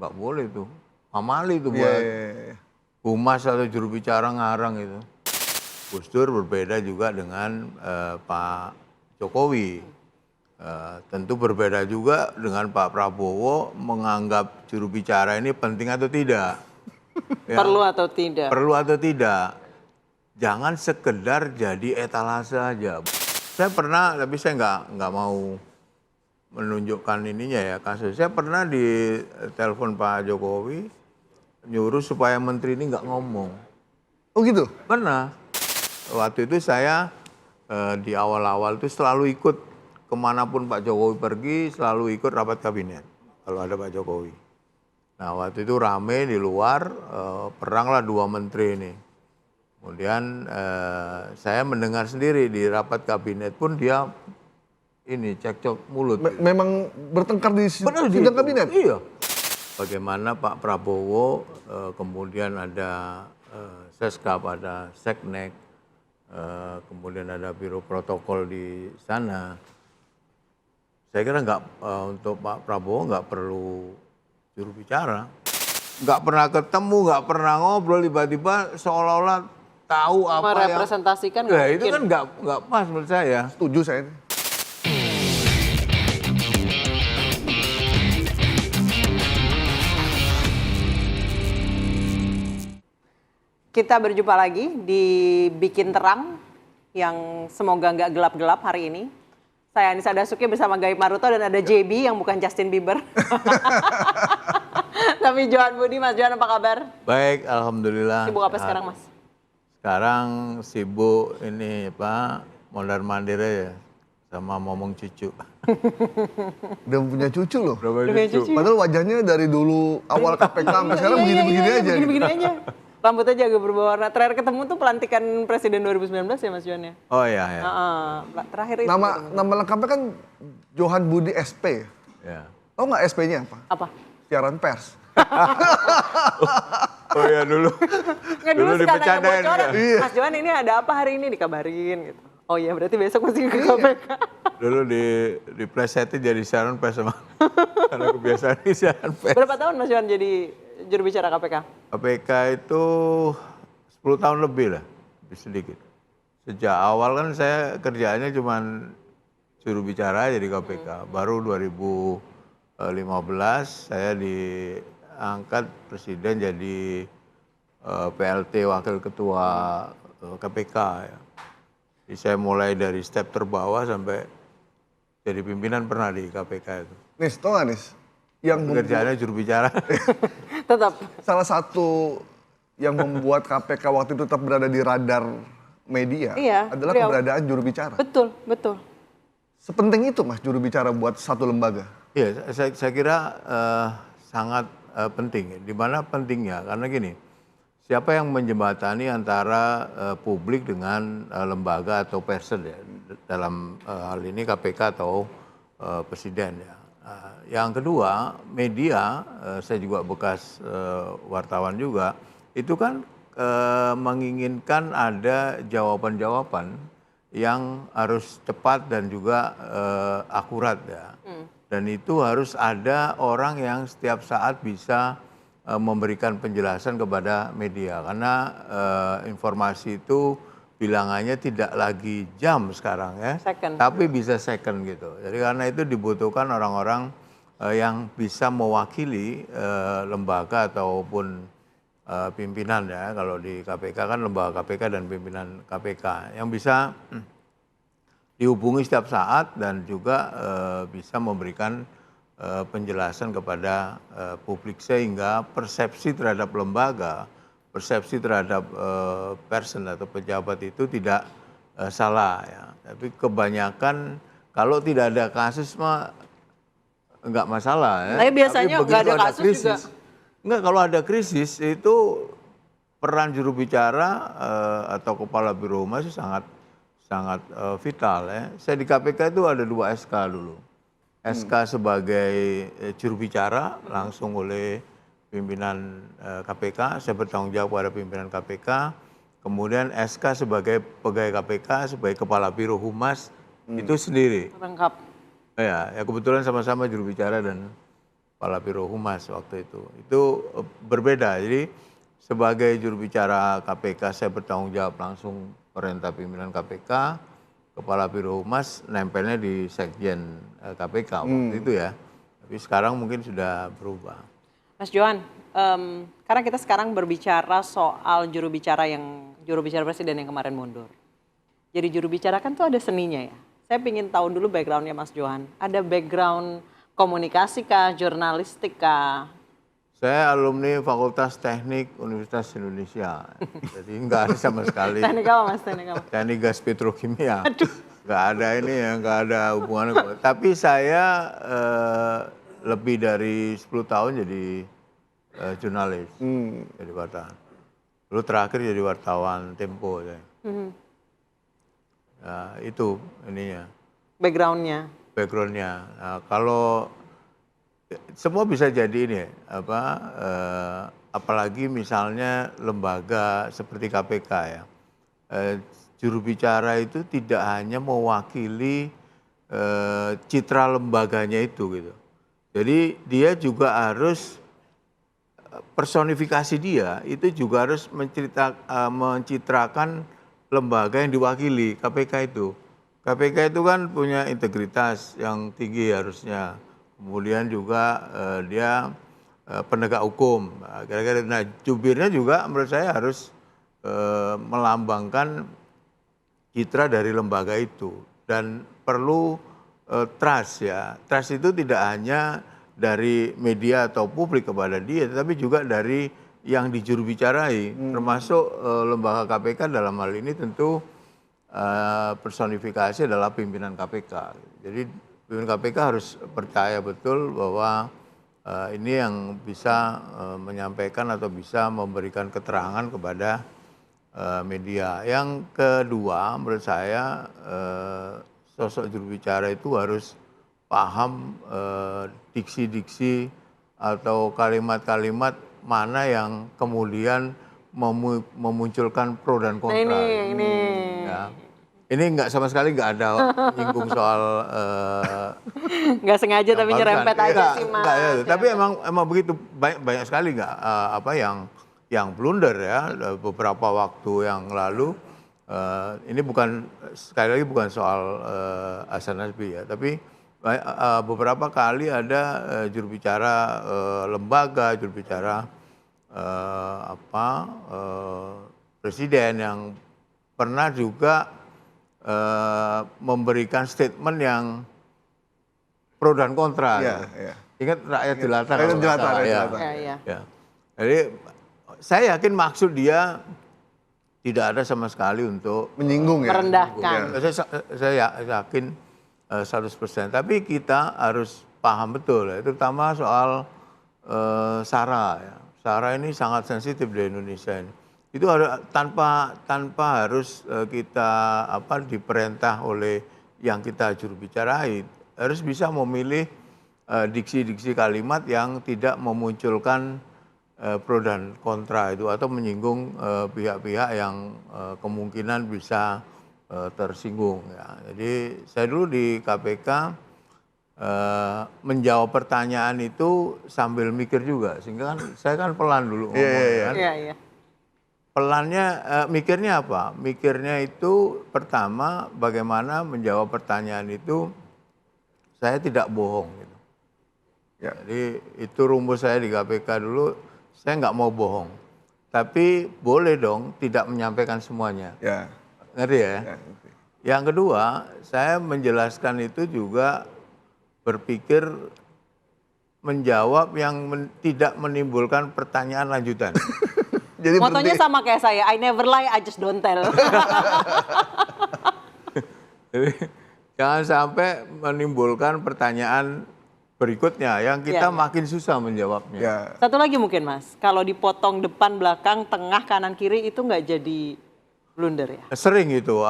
Nggak boleh tuh. Pamali itu Iya, buat iya, iya. humas atau juru bicara ngarang itu. Gus Dur berbeda juga dengan Pak Jokowi. Tentu berbeda juga dengan Pak Prabowo menganggap juru bicara ini penting atau tidak. Ya, Perlu atau tidak? perlu atau tidak. Jangan sekedar jadi etalase aja. Saya pernah, tapi saya nggak mau menunjukkan ininya ya kasus. Saya pernah di telepon Pak Jokowi nyuruh supaya menteri ini nggak ngomong. Oh gitu? Pernah. Waktu itu saya di awal-awal itu selalu ikut kemanapun Pak Jokowi pergi, selalu ikut rapat kabinet kalau ada Pak Jokowi. Nah waktu itu rame di luar, peranglah dua menteri ini. Kemudian saya mendengar sendiri di rapat kabinet pun dia ini cekcok mulut. Memang bertengkar di Benar sidang kabinet? Iya. Bagaimana Pak Prabowo, kemudian ada Seskap, ada Seknek, kemudian ada Biro Protokol di sana. Saya kira untuk Pak Prabowo nggak perlu juru bicara. Nggak pernah ketemu, nggak pernah ngobrol, tiba-tiba seolah-olah tahu apa yang... Merepresentasikan Ya, itu mungkin. kan nggak pas menurut saya. Setuju saya. Kita berjumpa lagi di Bikin Terang yang semoga nggak gelap-gelap hari ini. Saya Anissa Dasuki bersama Gaib Maruto dan ada JB yang bukan Justin Bieber. Tapi Johan Budi, Mas Johan apa kabar? Baik, alhamdulillah. Sibuk apa sekarang Mas? Sekarang sibuk ini Pak, mondar-mandir ya sama ngomong cucu. Udah punya cucu loh. Berapa Udah punya cucu? Padahal wajahnya dari dulu awal KPK sampai sekarang begini-begini aja. gitu. Begini-begini aja. Rambutnya aja agak berubah warna. Terakhir ketemu tuh pelantikan Presiden 2019 ya Mas Johan ya? Oh iya ya. Terakhir itu. Nama lengkapnya kan Johan Budi SP. Ya. Tahu nggak SP-nya apa? Apa? Siaran pers. Oh iya dulu. Nggak dulu sekalian dibercandain. bocoran. Iya. Mas Johan ini ada apa hari ini dikabarin gitu. Oh iya berarti besok mesti ke KPK. Dulu di plesetin jadi siaran pers sama. Karena kebiasaan di siaran pers. Berapa tahun Mas Johan jadi juru bicara KPK? KPK itu 10 tahun lebih lah, lebih sedikit. Sejak awal kan saya kerjaannya cuma juru bicara jadi KPK. Baru 2015 saya diangkat presiden jadi PLT Wakil Ketua KPK. Ya. Jadi saya mulai dari step terbawah sampai jadi pimpinan pernah di KPK itu. Nis, tau nggak Nis? Yang Kerjaannya juru bicara. Tetap. salah satu yang membuat KPK waktu itu tetap berada di radar media adalah keberadaan juru bicara. Betul, betul. Sepenting itu Mas juru bicara buat satu lembaga. Iya, saya kira sangat penting. Di mana pentingnya? Karena gini, siapa yang menjembatani antara publik dengan lembaga atau person ya, dalam hal ini KPK atau presiden ya. Yang kedua, media, saya juga bekas wartawan juga, itu kan menginginkan ada jawaban-jawaban yang harus cepat dan juga akurat ya. Dan itu harus ada orang yang setiap saat bisa memberikan penjelasan kepada media. Karena informasi itu bilangannya tidak lagi jam sekarang ya. Second. Tapi bisa second gitu. Jadi karena itu dibutuhkan orang-orang yang bisa mewakili lembaga ataupun pimpinan ya. Kalau di KPK kan lembaga KPK dan pimpinan KPK yang bisa dihubungi setiap saat dan juga bisa memberikan penjelasan kepada publik sehingga persepsi terhadap lembaga, persepsi terhadap person atau pejabat itu tidak salah ya. Tapi kebanyakan kalau tidak ada kasus mah enggak masalah ya. Tapi biasanya begitu nggak ada ada kasus krisis, juga. Enggak, kalau ada krisis itu peran juru bicara atau kepala biro humas itu sangat vital ya. Saya di KPK itu ada 2 SK dulu. SK sebagai juru bicara langsung oleh pimpinan KPK, saya bertanggung jawab pada pimpinan KPK. Kemudian SK sebagai pegawai KPK, sebagai kepala biro humas itu sendiri. Lengkap. Ya kebetulan sama-sama juru bicara dan Kepala Biro Humas waktu itu. Itu berbeda. Jadi sebagai juru bicara KPK saya bertanggung jawab langsung perintah pimpinan KPK, Kepala Biro Humas nempelnya di Sekjen KPK waktu itu ya. Tapi sekarang mungkin sudah berubah. Mas Johan, karena kita sekarang berbicara soal juru bicara presiden yang kemarin mundur. Jadi juru bicara kan tuh ada seninya ya. Saya ingin tahu dulu backgroundnya Mas Johan. Ada background komunikasi kah, jurnalistik kah? Saya alumni Fakultas Teknik Universitas Indonesia. Jadi enggak ada sama sekali. Teknik apa Mas? Teknik apa? Teknik gas petrokimia. Enggak ada ini ya, enggak ada hubungannya. Tapi saya lebih dari 10 tahun jadi jurnalis. Jadi wartawan. Lalu terakhir jadi wartawan Tempo. Nah, itu ininya. Backgroundnya. Nah, kalau semua bisa jadi ini, apalagi misalnya lembaga seperti KPK ya, juru bicara itu tidak hanya mewakili citra lembaganya itu gitu. Jadi dia juga harus personifikasi dia itu juga harus mencitrakan lembaga yang diwakili KPK itu. KPK itu kan punya integritas yang tinggi harusnya. Kemudian juga dia penegak hukum. Kira-kira, nah jubirnya juga menurut saya harus melambangkan citra dari lembaga itu. Dan perlu trust ya. Trust itu tidak hanya dari media atau publik kepada dia, tetapi juga dari yang dijurubicarai, termasuk lembaga KPK dalam hal ini tentu personifikasi adalah pimpinan KPK. Jadi pimpinan KPK harus percaya betul bahwa ini yang bisa menyampaikan atau bisa memberikan keterangan kepada media. Yang kedua, menurut saya sosok jurubicara itu harus paham diksi-diksi atau kalimat-kalimat mana yang kemudian memunculkan pro dan kontra. Nah, ini. Ya. Ini sama sekali nggak ada nyinggung soal nggak sengaja tapi nyerempet aja sih Mas. Ya. Tapi emang begitu banyak sekali nggak yang blunder ya beberapa waktu yang lalu. Ini sekali lagi bukan soal Hasan Nasbi ya, tapi beberapa kali ada jurubicara lembaga, jurubicara presiden yang pernah juga memberikan statement yang pro dan kontra. Ya, gitu. ya. Ingat rakyat jelata. Rakyat jelata. Ya. Jadi saya yakin maksud dia tidak ada sama sekali untuk menyinggung ya. Merendahkan. Saya yakin 100%. Tapi kita harus paham betul ya, terutama soal SARA ya. SARA ini sangat sensitif di Indonesia ini. Itu harus tanpa harus kita diperintah oleh yang kita jurubicarai, harus bisa memilih diksi-diksi kalimat yang tidak memunculkan pro dan kontra itu atau menyinggung pihak-pihak yang kemungkinan bisa tersinggung ya. Jadi saya dulu di KPK menjawab pertanyaan itu sambil mikir juga, sehingga kan saya kan pelan dulu ngomongnya kan. Iya. Pelannya mikirnya apa? Mikirnya itu pertama bagaimana menjawab pertanyaan itu saya tidak bohong gitu. Ya. Jadi itu rumus saya di KPK dulu, saya nggak mau bohong. Tapi boleh dong tidak menyampaikan semuanya. Ya. Ngerti ya? Ya. Yang kedua, saya menjelaskan itu juga berpikir menjawab yang tidak menimbulkan pertanyaan lanjutan. Jadi motonya sama kayak saya, I never lie, I just don't tell. Jadi jangan sampai menimbulkan pertanyaan berikutnya yang kita makin susah menjawabnya. Ya. Satu lagi mungkin Mas, kalau dipotong depan, belakang, tengah, kanan, kiri itu nggak jadi blunder ya? Sering itu,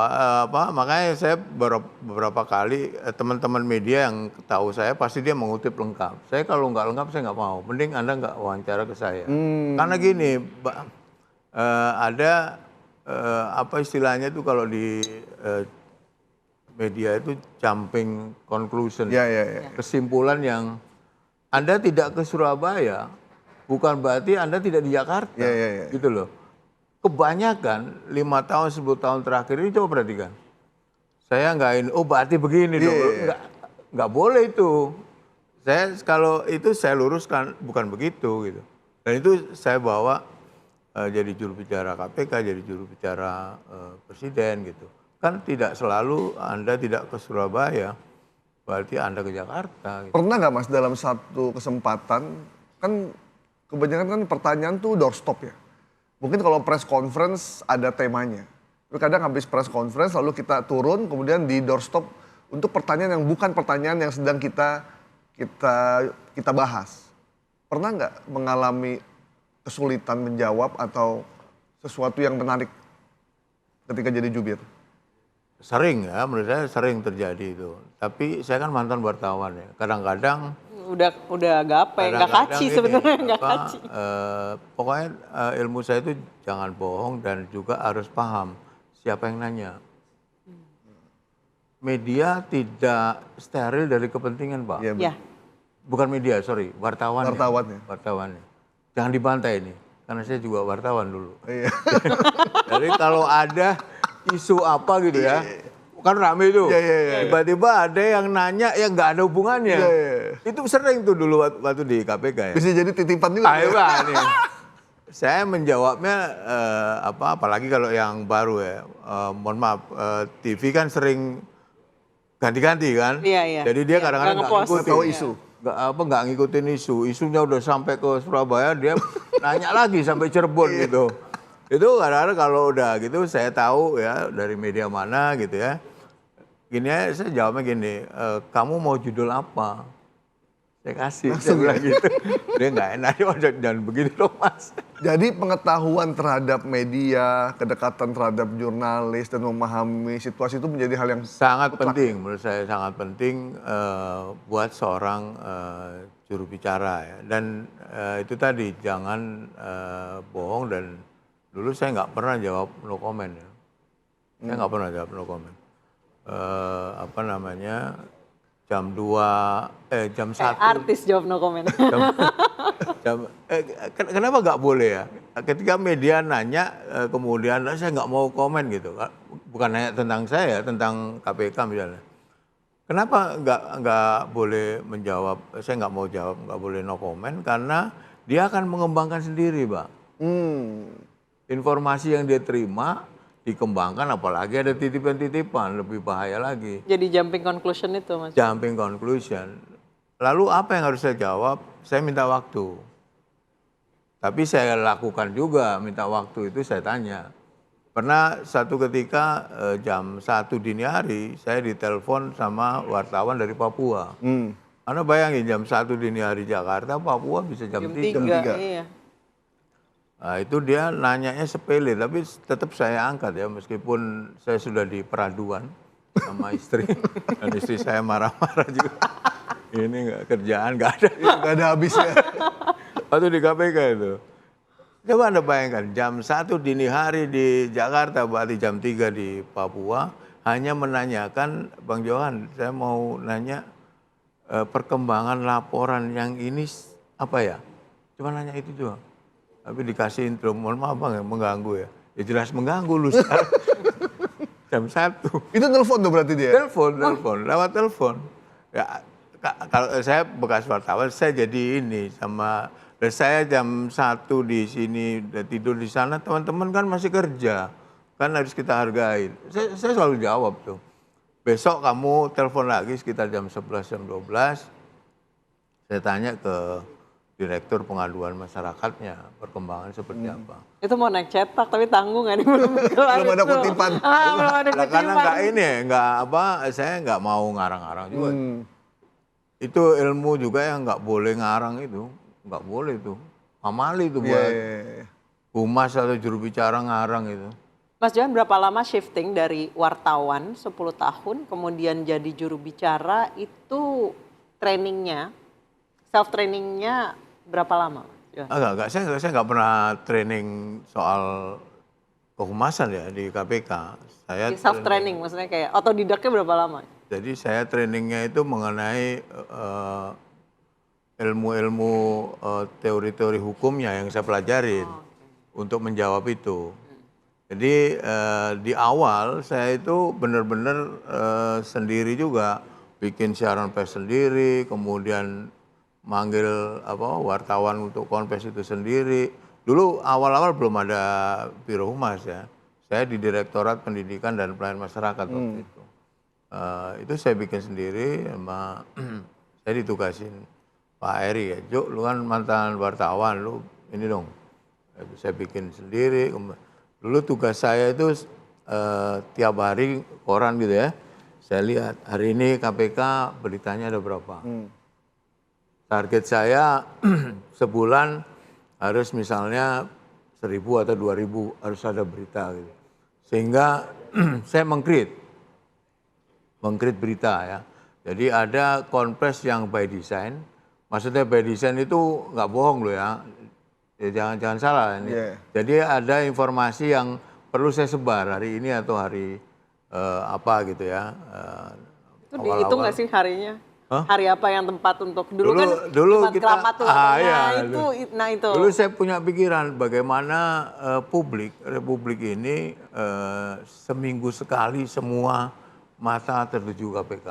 makanya saya beberapa kali teman-teman media yang tahu saya pasti dia mengutip lengkap. Saya kalau nggak lengkap saya nggak mau, mending Anda nggak wawancara ke saya. Karena gini, ada apa istilahnya itu kalau di media itu jumping conclusion, Ya. kesimpulan yang Anda tidak ke Surabaya, bukan berarti Anda tidak di Jakarta, gitu loh. Kebanyakan 5 tahun, 10 tahun terakhir ini coba perhatikan. Saya nggak ini, oh berarti begini dong, nggak boleh itu. Saya kalau itu saya luruskan, bukan begitu gitu. Dan itu saya bawa jadi juru bicara KPK, jadi juru bicara presiden gitu. Kan tidak selalu Anda tidak ke Surabaya, berarti Anda ke Jakarta. Gitu. Pernah nggak Mas dalam satu kesempatan, kan kebanyakan kan pertanyaan tuh doorstop ya. Mungkin kalau press conference ada temanya. Tapi kadang habis press conference lalu kita turun kemudian di doorstop untuk pertanyaan yang bukan pertanyaan yang sedang kita bahas. Pernah nggak mengalami kesulitan menjawab atau sesuatu yang menarik ketika jadi jubir? Sering ya, menurut saya sering terjadi itu. Tapi saya kan mantan wartawan ya. Kadang-kadang udah gape, nggak kaci sebenarnya, nggak kaci. Pokoknya ilmu saya itu jangan bohong dan juga harus paham siapa yang nanya. Media tidak steril dari kepentingan, Pak. Ya. Bukan media, sorry, wartawan. Wartawannya. Jangan dibantai ini, karena saya juga wartawan dulu. Jadi kalau ada isu apa gitu ya, kan rame itu. Tiba-tiba ada yang nanya yang nggak ada hubungannya. Itu sering tuh dulu waktu di KPK ya. Bisa jadi titipan juga. Nih. Saya menjawabnya apalagi kalau yang baru ya. Mohon maaf, TV kan sering ganti-ganti kan. Jadi dia kadang-kadang nggak ngikutin isu. Nggak ngikutin isu. Isunya udah sampai ke Surabaya, dia nanya lagi sampai Cirebon gitu. Itu kadang-kadang kalau udah gitu saya tahu ya dari media mana gitu ya. Gini aja saya jawabnya gini, kamu mau judul apa? Saya kasih, saya bilang gitu. Dia nggak enak, jangan begitu dong Mas. Jadi pengetahuan terhadap media, kedekatan terhadap jurnalis dan memahami situasi itu menjadi hal yang sangat penting, menurut saya sangat penting buat seorang juru bicara ya. Dan itu tadi jangan bohong dan dulu saya nggak pernah jawab no comment ya. Saya nggak pernah jawab no comment. Jam 1. Artis jawab no comment. Kenapa nggak boleh ya? Ketika media nanya, kemudian saya nggak mau komen gitu. Bukan nanya tentang saya, tentang KPK misalnya. Kenapa nggak boleh menjawab? Saya nggak mau jawab, nggak boleh no comment karena dia akan mengembangkan sendiri, Pak. Informasi yang dia terima dikembangkan, apalagi ada titipan-titipan, lebih bahaya lagi. Jadi jumping conclusion itu Mas? Jumping conclusion. Lalu apa yang harus saya jawab? Saya minta waktu. Tapi saya lakukan juga, minta waktu itu saya tanya. Pernah satu ketika jam 1 dini hari, saya ditelepon sama wartawan dari Papua. Anda bayangin jam 1 dini hari Jakarta, Papua bisa jam 3. Iya. Nah, itu dia nanyanya sepele, tapi tetap saya angkat ya, meskipun saya sudah di peraduan sama istri, dan istri saya marah-marah juga. Ini kerjaan nggak ada. Nggak ada habisnya. Waktu di KPK itu. Coba Anda bayangkan, jam 1 dini hari di Jakarta, berarti jam 3 di Papua, hanya menanyakan, Bang Johan, saya mau nanya perkembangan laporan yang ini apa ya? Cuma nanya itu doang. Tapi dikasih intro, mohon maaf Bang ya, mengganggu ya. Ya jelas mengganggu lu sekarang. Jam 1. Itu telepon tuh berarti dia? Telepon, lewat telepon. Ya, kalau saya bekas wartawan, saya jadi ini sama, dan saya jam 1 di sini, dan tidur di sana, teman-teman kan masih kerja. Kan harus kita hargai. Saya selalu jawab tuh. Besok kamu telepon lagi sekitar jam 11, jam 12. Saya tanya ke Direktur Pengaduan Masyarakatnya, perkembangan seperti apa. Itu mau naik cetak tapi tanggung kan? Belum ada kutipan. Belum ada kutipan. Karena saya nggak mau ngarang-ngarang juga. Itu ilmu juga yang nggak boleh ngarang itu. Nggak boleh tuh. Amali itu buat humas atau juru bicara ngarang itu. Mas Johan, berapa lama shifting dari wartawan 10 tahun, kemudian jadi juru bicara, itu trainingnya, self trainingnya berapa lama? Enggak, saya nggak pernah training soal kehumasan ya di KPK. Saya self training maksudnya kayak otodidaknya berapa lama? Jadi saya trainingnya itu mengenai ilmu-ilmu teori-teori hukumnya yang saya pelajarin untuk menjawab itu. Jadi di awal saya itu benar-benar sendiri juga bikin siaran pers sendiri, kemudian manggil wartawan untuk konfes itu sendiri. Dulu awal-awal belum ada Biro Humas ya. Saya di Direktorat Pendidikan dan Pelayanan Masyarakat waktu itu. Itu saya bikin sendiri sama saya ditugasin Pak Eri ya. Jok, lu kan mantan wartawan, lu ini dong. Itu saya bikin sendiri. Dulu tugas saya itu tiap hari koran gitu ya. Saya lihat hari ini KPK beritanya ada berapa. Target saya sebulan harus misalnya 1.000 atau 2.000 harus ada berita gitu. Sehingga saya meng-create berita ya. Jadi ada konfes yang by design. Maksudnya by design itu nggak bohong loh ya. Jangan salah ini. Yeah. Jadi ada informasi yang perlu saya sebar hari ini atau hari apa gitu ya. Itu dihitung nggak sih harinya? Hah? Hari apa yang tempat untuk dulu kan dulu Jumat kita Keramat tuh, itu. Dulu saya punya pikiran bagaimana Republik ini seminggu sekali semua mata tertuju KPK.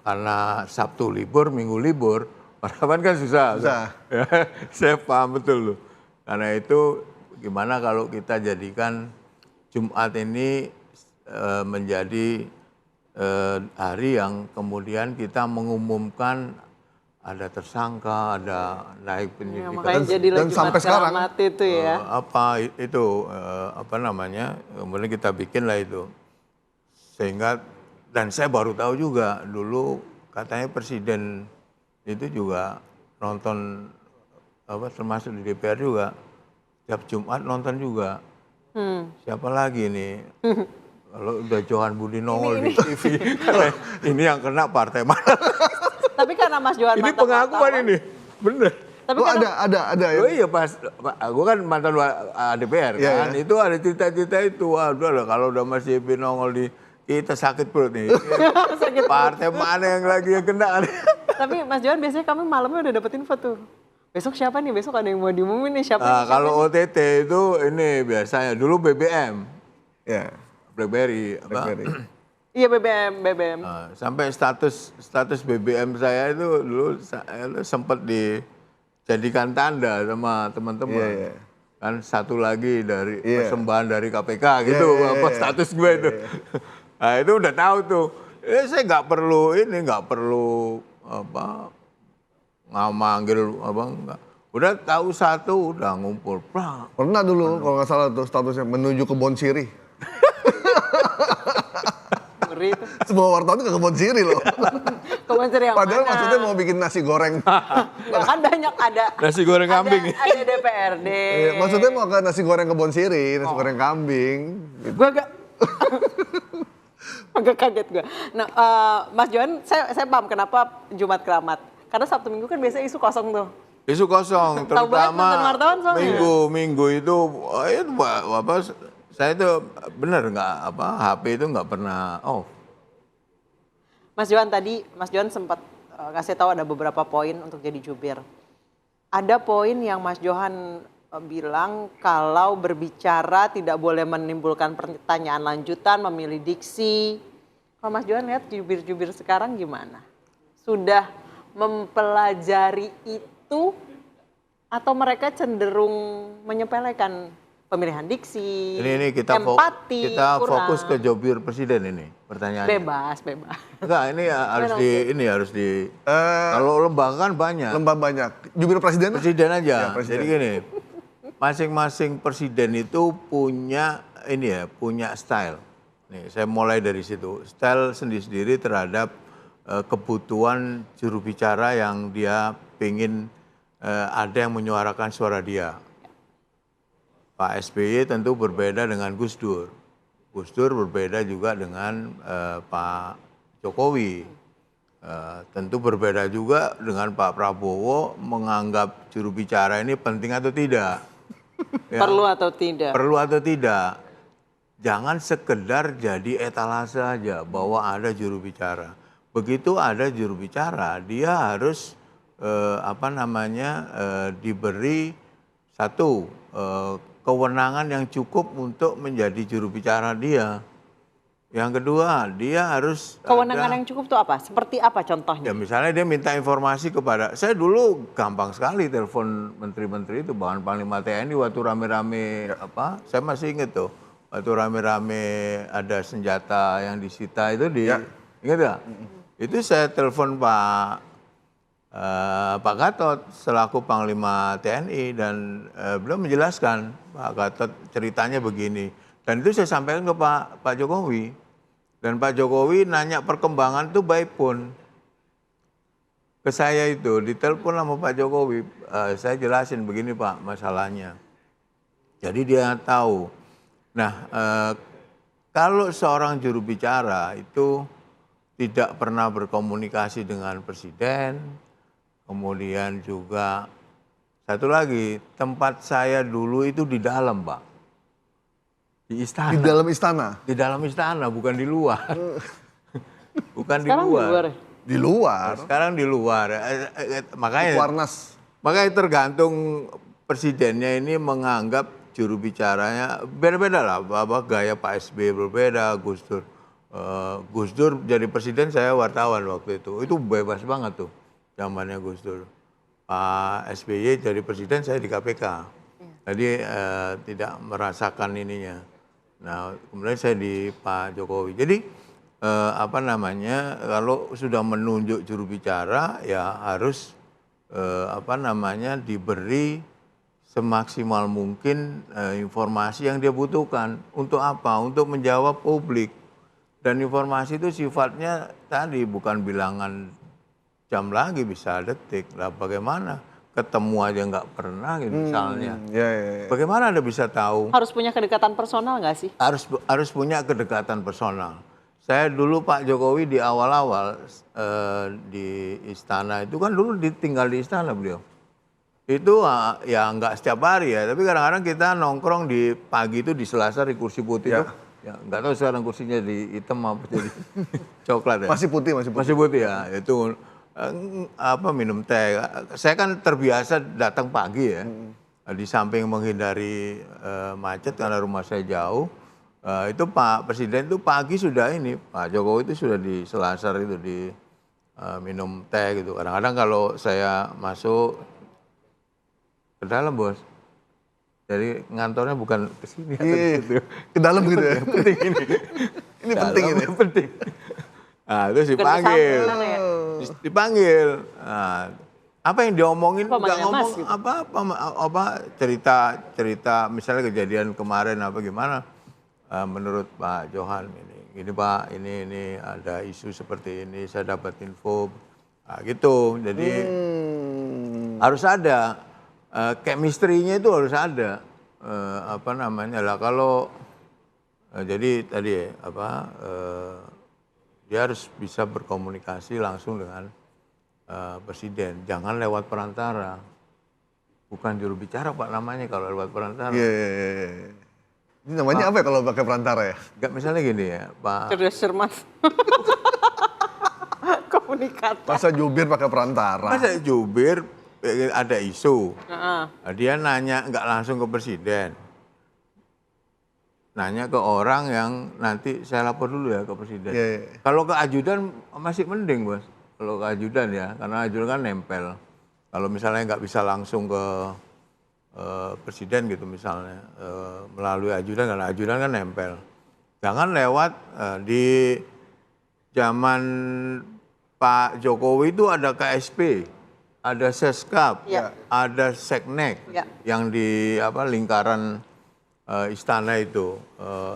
Karena Sabtu libur, Minggu libur, wartawan kan susah. Ya, saya paham betul loh. Karena itu gimana kalau kita jadikan Jumat ini menjadi hari yang kemudian kita mengumumkan ada tersangka, ada naik Ya, penyidikan. makanya jadilah dan Jumat sampai sekarang, Keramat itu ya. Apa namanya, kemudian kita bikin lah itu. Sehingga, dan saya baru tahu juga dulu katanya presiden itu juga nonton, termasuk di DPR juga, tiap Jumat nonton juga. Siapa lagi nih? Kalau udah Johan Budi nongol di TV, ini yang kena partai mana? Tapi karena Mas Johan Ini mantan pengakuan wartawan, ini, bener. Tapi Oh, karena ada ya. Oh iya pas, gue kan mantan DPR Iya, kan, iya. itu ada cerita-cerita itu, waduh lah kalau udah Mas JP nongol di, kita sakit perut nih. Sakit perut. Partai mana yang lagi yang kena? Tapi Mas Johan biasanya kami malamnya udah dapet info tuh. Besok siapa nih? Besok ada yang mau diumumin nih siapa? nih, siapa Kalau nih? OTT itu ini biasanya, dulu BBM, Ya. BlackBerry. BlackBerry. Iya BBM. Sampai status BBM saya itu dulu sempat dijadikan tanda sama teman-teman. Iya, iya. Kan satu lagi dari Iya. persembahan dari KPK gitu, Iya, apa iya. status gue itu. Nah itu udah tahu tuh. Saya nggak perlu manggil enggak. Udah tahu satu udah ngumpul. Prak. Pernah dulu kalau nggak salah tuh statusnya menuju Kebon Sirih. Ngeri itu. Semua wartawan tuh ke Kebon Sirih loh. Komentar yang Padahal mana? maksudnya mau bikin nasi goreng. Ya kan banyak ada. Nasi goreng kambing. Ada DPRD. Iya, maksudnya mau ke nasi goreng Kebon Sirih, nasi goreng kambing. Gue agak kaget gue. Nah, Mas Johan, saya paham kenapa Jumat Keramat. Karena Sabtu Minggu kan biasanya isu kosong tuh. Isu kosong, Tahu banget mantan terutama wartawan soalnya. minggu itu saya itu benar nggak HP itu nggak pernah off. Mas Johan tadi, Mas Johan sempat kasih tahu ada beberapa poin untuk jadi jubir. Ada poin yang Mas Johan bilang kalau berbicara tidak boleh menimbulkan pertanyaan lanjutan, memilih diksi. Kalau Mas Johan lihat jubir-jubir sekarang gimana? Sudah mempelajari itu atau mereka cenderung menyepelekan pemilihan diksi, Ini kita empati, kurang. fokus ke jubir presiden ini pertanyaannya. Bebas. Enggak, ini harus di kalau lembaga kan banyak. Lembah banyak. Jubir presiden? Presiden aja. Ya, presiden. Jadi gini, masing-masing presiden itu punya punya style. Nih, saya mulai dari situ. Style sendiri-sendiri terhadap kebutuhan juru bicara yang dia pingin ada yang menyuarakan suara dia. Pak SBY tentu berbeda dengan Gus Dur. Gus Dur berbeda juga dengan Pak Jokowi. Tentu berbeda juga dengan Pak Prabowo menganggap juru bicara ini penting atau tidak. Ya, Perlu atau tidak? perlu atau tidak. Jangan sekedar jadi etalase saja bahwa ada juru bicara. begitu ada juru bicara, dia harus diberi satu kewenangan yang cukup untuk menjadi juru bicara dia. Yang kedua, dia harus Kewenangan yang cukup itu apa? Seperti apa contohnya? ya misalnya dia minta informasi kepada, saya dulu gampang sekali telepon menteri-menteri itu, bahkan Panglima TNI waktu rame-rame saya masih inget tuh, waktu rame-rame ada senjata yang disita itu inget gak? Itu saya telepon Pak Gatot selaku Panglima TNI dan beliau menjelaskan, Pak Gatot ceritanya begini, dan itu saya sampaikan ke Pak Jokowi. Dan Pak Jokowi nanya perkembangan tuh by phone ke saya, itu ditelepon sama Pak Jokowi, saya jelasin begini Pak masalahnya. Jadi dia tahu. Nah, kalau seorang juru bicara itu tidak pernah berkomunikasi dengan presiden, kemudian juga satu lagi, tempat saya dulu itu di dalam Pak. Di istana. Di dalam istana? Di dalam istana, bukan di luar. Bukan Sekarang di luar. di luar ya? Di luar? Sekarang di luar. Makanya tergantung presidennya ini menganggap juru bicaranya beda-beda lah. Gaya Pak SBY berbeda, Gus Dur. Gus Dur jadi presiden, saya wartawan waktu itu. Itu bebas banget tuh zamannya Gus Dur. Pak SBY jadi presiden, saya di KPK. Jadi tidak merasakan ininya. Nah, kemudian saya di Pak Jokowi. Jadi kalau sudah menunjuk juru bicara ya harus diberi semaksimal mungkin informasi yang dia butuhkan. Untuk apa? Untuk menjawab publik. Dan informasi itu sifatnya tadi bukan bilangan jam lagi, bisa detik. Lah bagaimana? Ketemu aja nggak pernah gitu misalnya. Bagaimana Anda bisa tahu? Harus punya kedekatan personal nggak sih? Harus punya kedekatan personal. Saya dulu Pak Jokowi di awal-awal di istana itu kan dulu tinggal di istana beliau. Itu ya nggak setiap hari ya, tapi kadang-kadang kita nongkrong di pagi itu di Selasar di kursi putih itu. Ya nggak tahu sekarang kursinya di hitam apa jadi coklat ya. Masih putih. Masih putih ya. Itu minum teh. Saya kan terbiasa datang pagi ya. Di samping menghindari macet karena rumah saya jauh. Itu Pak Presiden itu pagi sudah Pak Jokowi itu sudah di Selasar itu di minum teh gitu. Kadang-kadang kalau saya masuk ke dalam bos. Jadi ngantornya bukan ke sini atau ke situ. Ke dalam gitu ya. Penting ini. Ini penting ini. Penting. Nah, terus dipanggil. Dipanggil. Nah, apa yang diomongin nggak ngomong gitu. apa cerita misalnya kejadian kemarin apa gimana menurut Pak Johan ini Pak ini ada isu seperti ini, saya dapat info gitu. Jadi harus ada chemistry-nya itu harus ada lah kalau jadi tadi dia harus bisa berkomunikasi langsung dengan presiden, jangan lewat perantara. Bukan juru bicara Pak namanya kalau lewat perantara. Ini namanya apa ya kalau pakai perantara ya? Enggak, misalnya gini ya Pak. Cerdas cermat. Komunikator. Masa jubir pakai perantara? Masa jubir ada isu. Dia nanya nggak langsung ke presiden. Nanya ke orang yang nanti saya lapor dulu ya ke presiden. Kalau ke ajudan masih mending bos. Kalau ke ajudan ya, karena ajudan kan nempel. Kalau misalnya nggak bisa langsung ke presiden gitu misalnya, melalui ajudan, karena ajudan kan nempel. Jangan lewat di zaman Pak Jokowi itu ada KSP, ada Seskap, ada Seknek yang di lingkaran istana itu.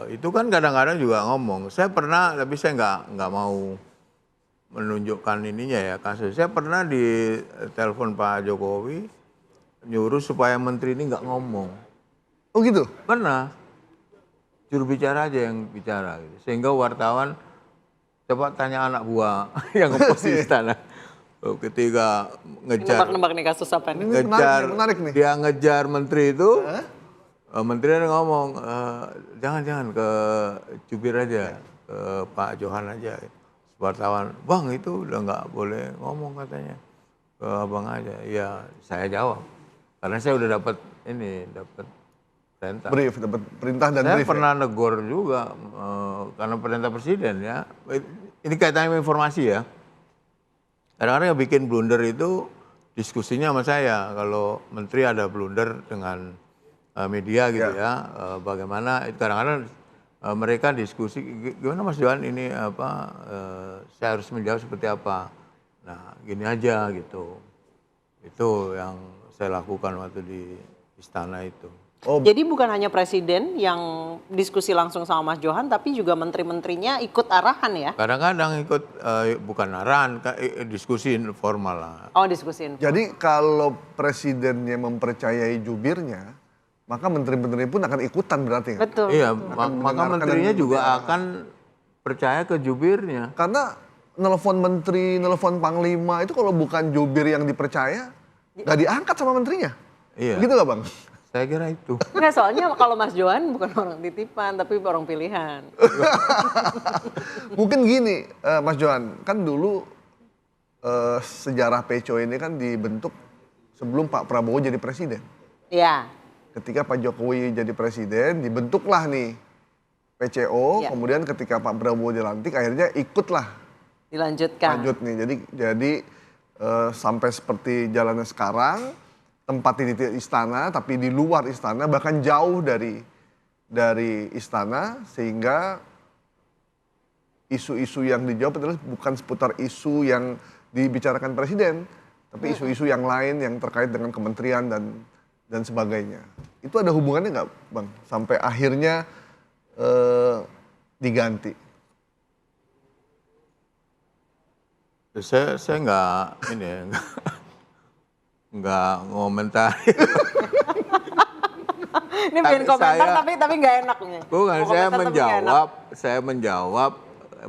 Itu kan kadang-kadang juga ngomong. Saya pernah, tapi saya nggak mau menunjukkan ininya ya kasus. Saya pernah di telepon Pak Jokowi nyuruh supaya menteri ini nggak ngomong. Oh gitu? Pernah. Juru bicara aja yang bicara gitu. Sehingga wartawan coba tanya anak buah yang ngepost di istana. Ketika ngejar Nebak-nebak nih kasus apa nih? Menarik nih. Dia ngejar menteri itu. Menteri ada ngomong jangan ke jubir aja, ke Pak Johan aja. wartawan, "Bang, itu udah nggak boleh ngomong katanya ke abang aja." Ya saya jawab, karena saya udah dapat perintah. Brief, dapat perintah dan Saya brief. pernah negor juga karena perintah presiden ya. Ini kaitannya informasi ya. Kadang-kadang yang bikin blunder itu diskusinya sama saya. Kalau menteri ada blunder dengan media gitu ya, bagaimana? Kadang-kadang mereka diskusi, gimana Mas Johan ini saya harus menjawab seperti apa? Nah, gini aja gitu. Itu yang saya lakukan waktu di istana itu. Oh, Jadi bukan hanya presiden yang diskusi langsung sama Mas Johan, tapi juga menteri-menterinya ikut arahan ya? Kadang-kadang ikut bukan arahan, diskusi informal lah. Oh, diskusi info. jadi kalau presidennya mempercayai jubirnya, maka menteri-menteri pun akan ikutan berarti kan? Betul. Iya, maka mendengarkan menterinya dan juga berbicara. akan percaya ke jubirnya. Karena nelpon menteri, nelpon panglima itu kalau bukan jubir yang dipercaya, nggak diangkat sama menterinya. Iya. Begitu nggak Bang? Saya kira itu. Enggak, soalnya kalau Mas Johan bukan orang titipan, tapi orang pilihan. Mungkin gini, Mas Johan, kan dulu sejarah PCO ini kan dibentuk sebelum Pak Prabowo jadi presiden. Iya. Ketika Pak Jokowi jadi presiden, dibentuklah nih PCO. Ya. Kemudian ketika Pak Prabowo dilantik, akhirnya ikutlah Dilanjutkan. lanjut nih. Jadi sampai seperti jalannya sekarang, tempat di istana, tapi di luar istana, bahkan jauh dari istana, sehingga isu-isu yang dijawab adalah bukan seputar isu yang dibicarakan presiden, tapi isu-isu yang lain yang terkait dengan kementerian dan sebagainya. Itu ada hubungannya nggak, Bang? Sampai akhirnya diganti. Saya nggak ini ya, nggak ngomentar. Ini pengen komentar saya- tapi nggak enak nih. Bukan, Mau komentar tapi nggak enak. saya menjawab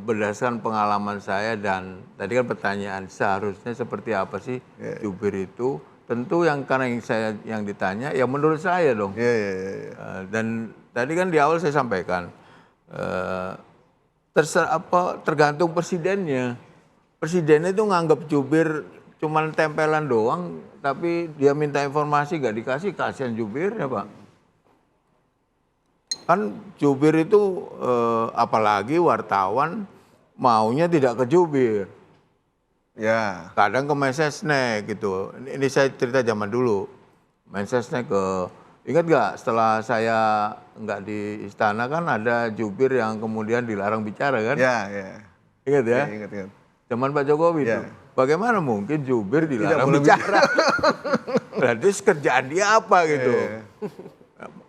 berdasarkan pengalaman saya dan tadi kan pertanyaan seharusnya seperti apa sih jubir itu? Tentu karena yang ditanya ya menurut saya dong. Iya. Dan tadi kan di awal saya sampaikan tergantung presidennya. Presidennya itu nganggap jubir cuman tempelan doang, tapi dia minta informasi gak dikasih, kasihan jubirnya Pak. Kan jubir itu apalagi wartawan maunya tidak ke jubir. Ya. Kadang ke Mensesnek gitu. Ini saya cerita zaman dulu. Mensesnek ingat gak setelah saya nggak di istana kan ada jubir yang kemudian dilarang bicara kan? Ya. Ingat ya? Ya, ingat. Zaman Pak Jokowi Ya. itu. Bagaimana mungkin jubir dilarang boleh bicara? Berarti kerjaan dia apa gitu?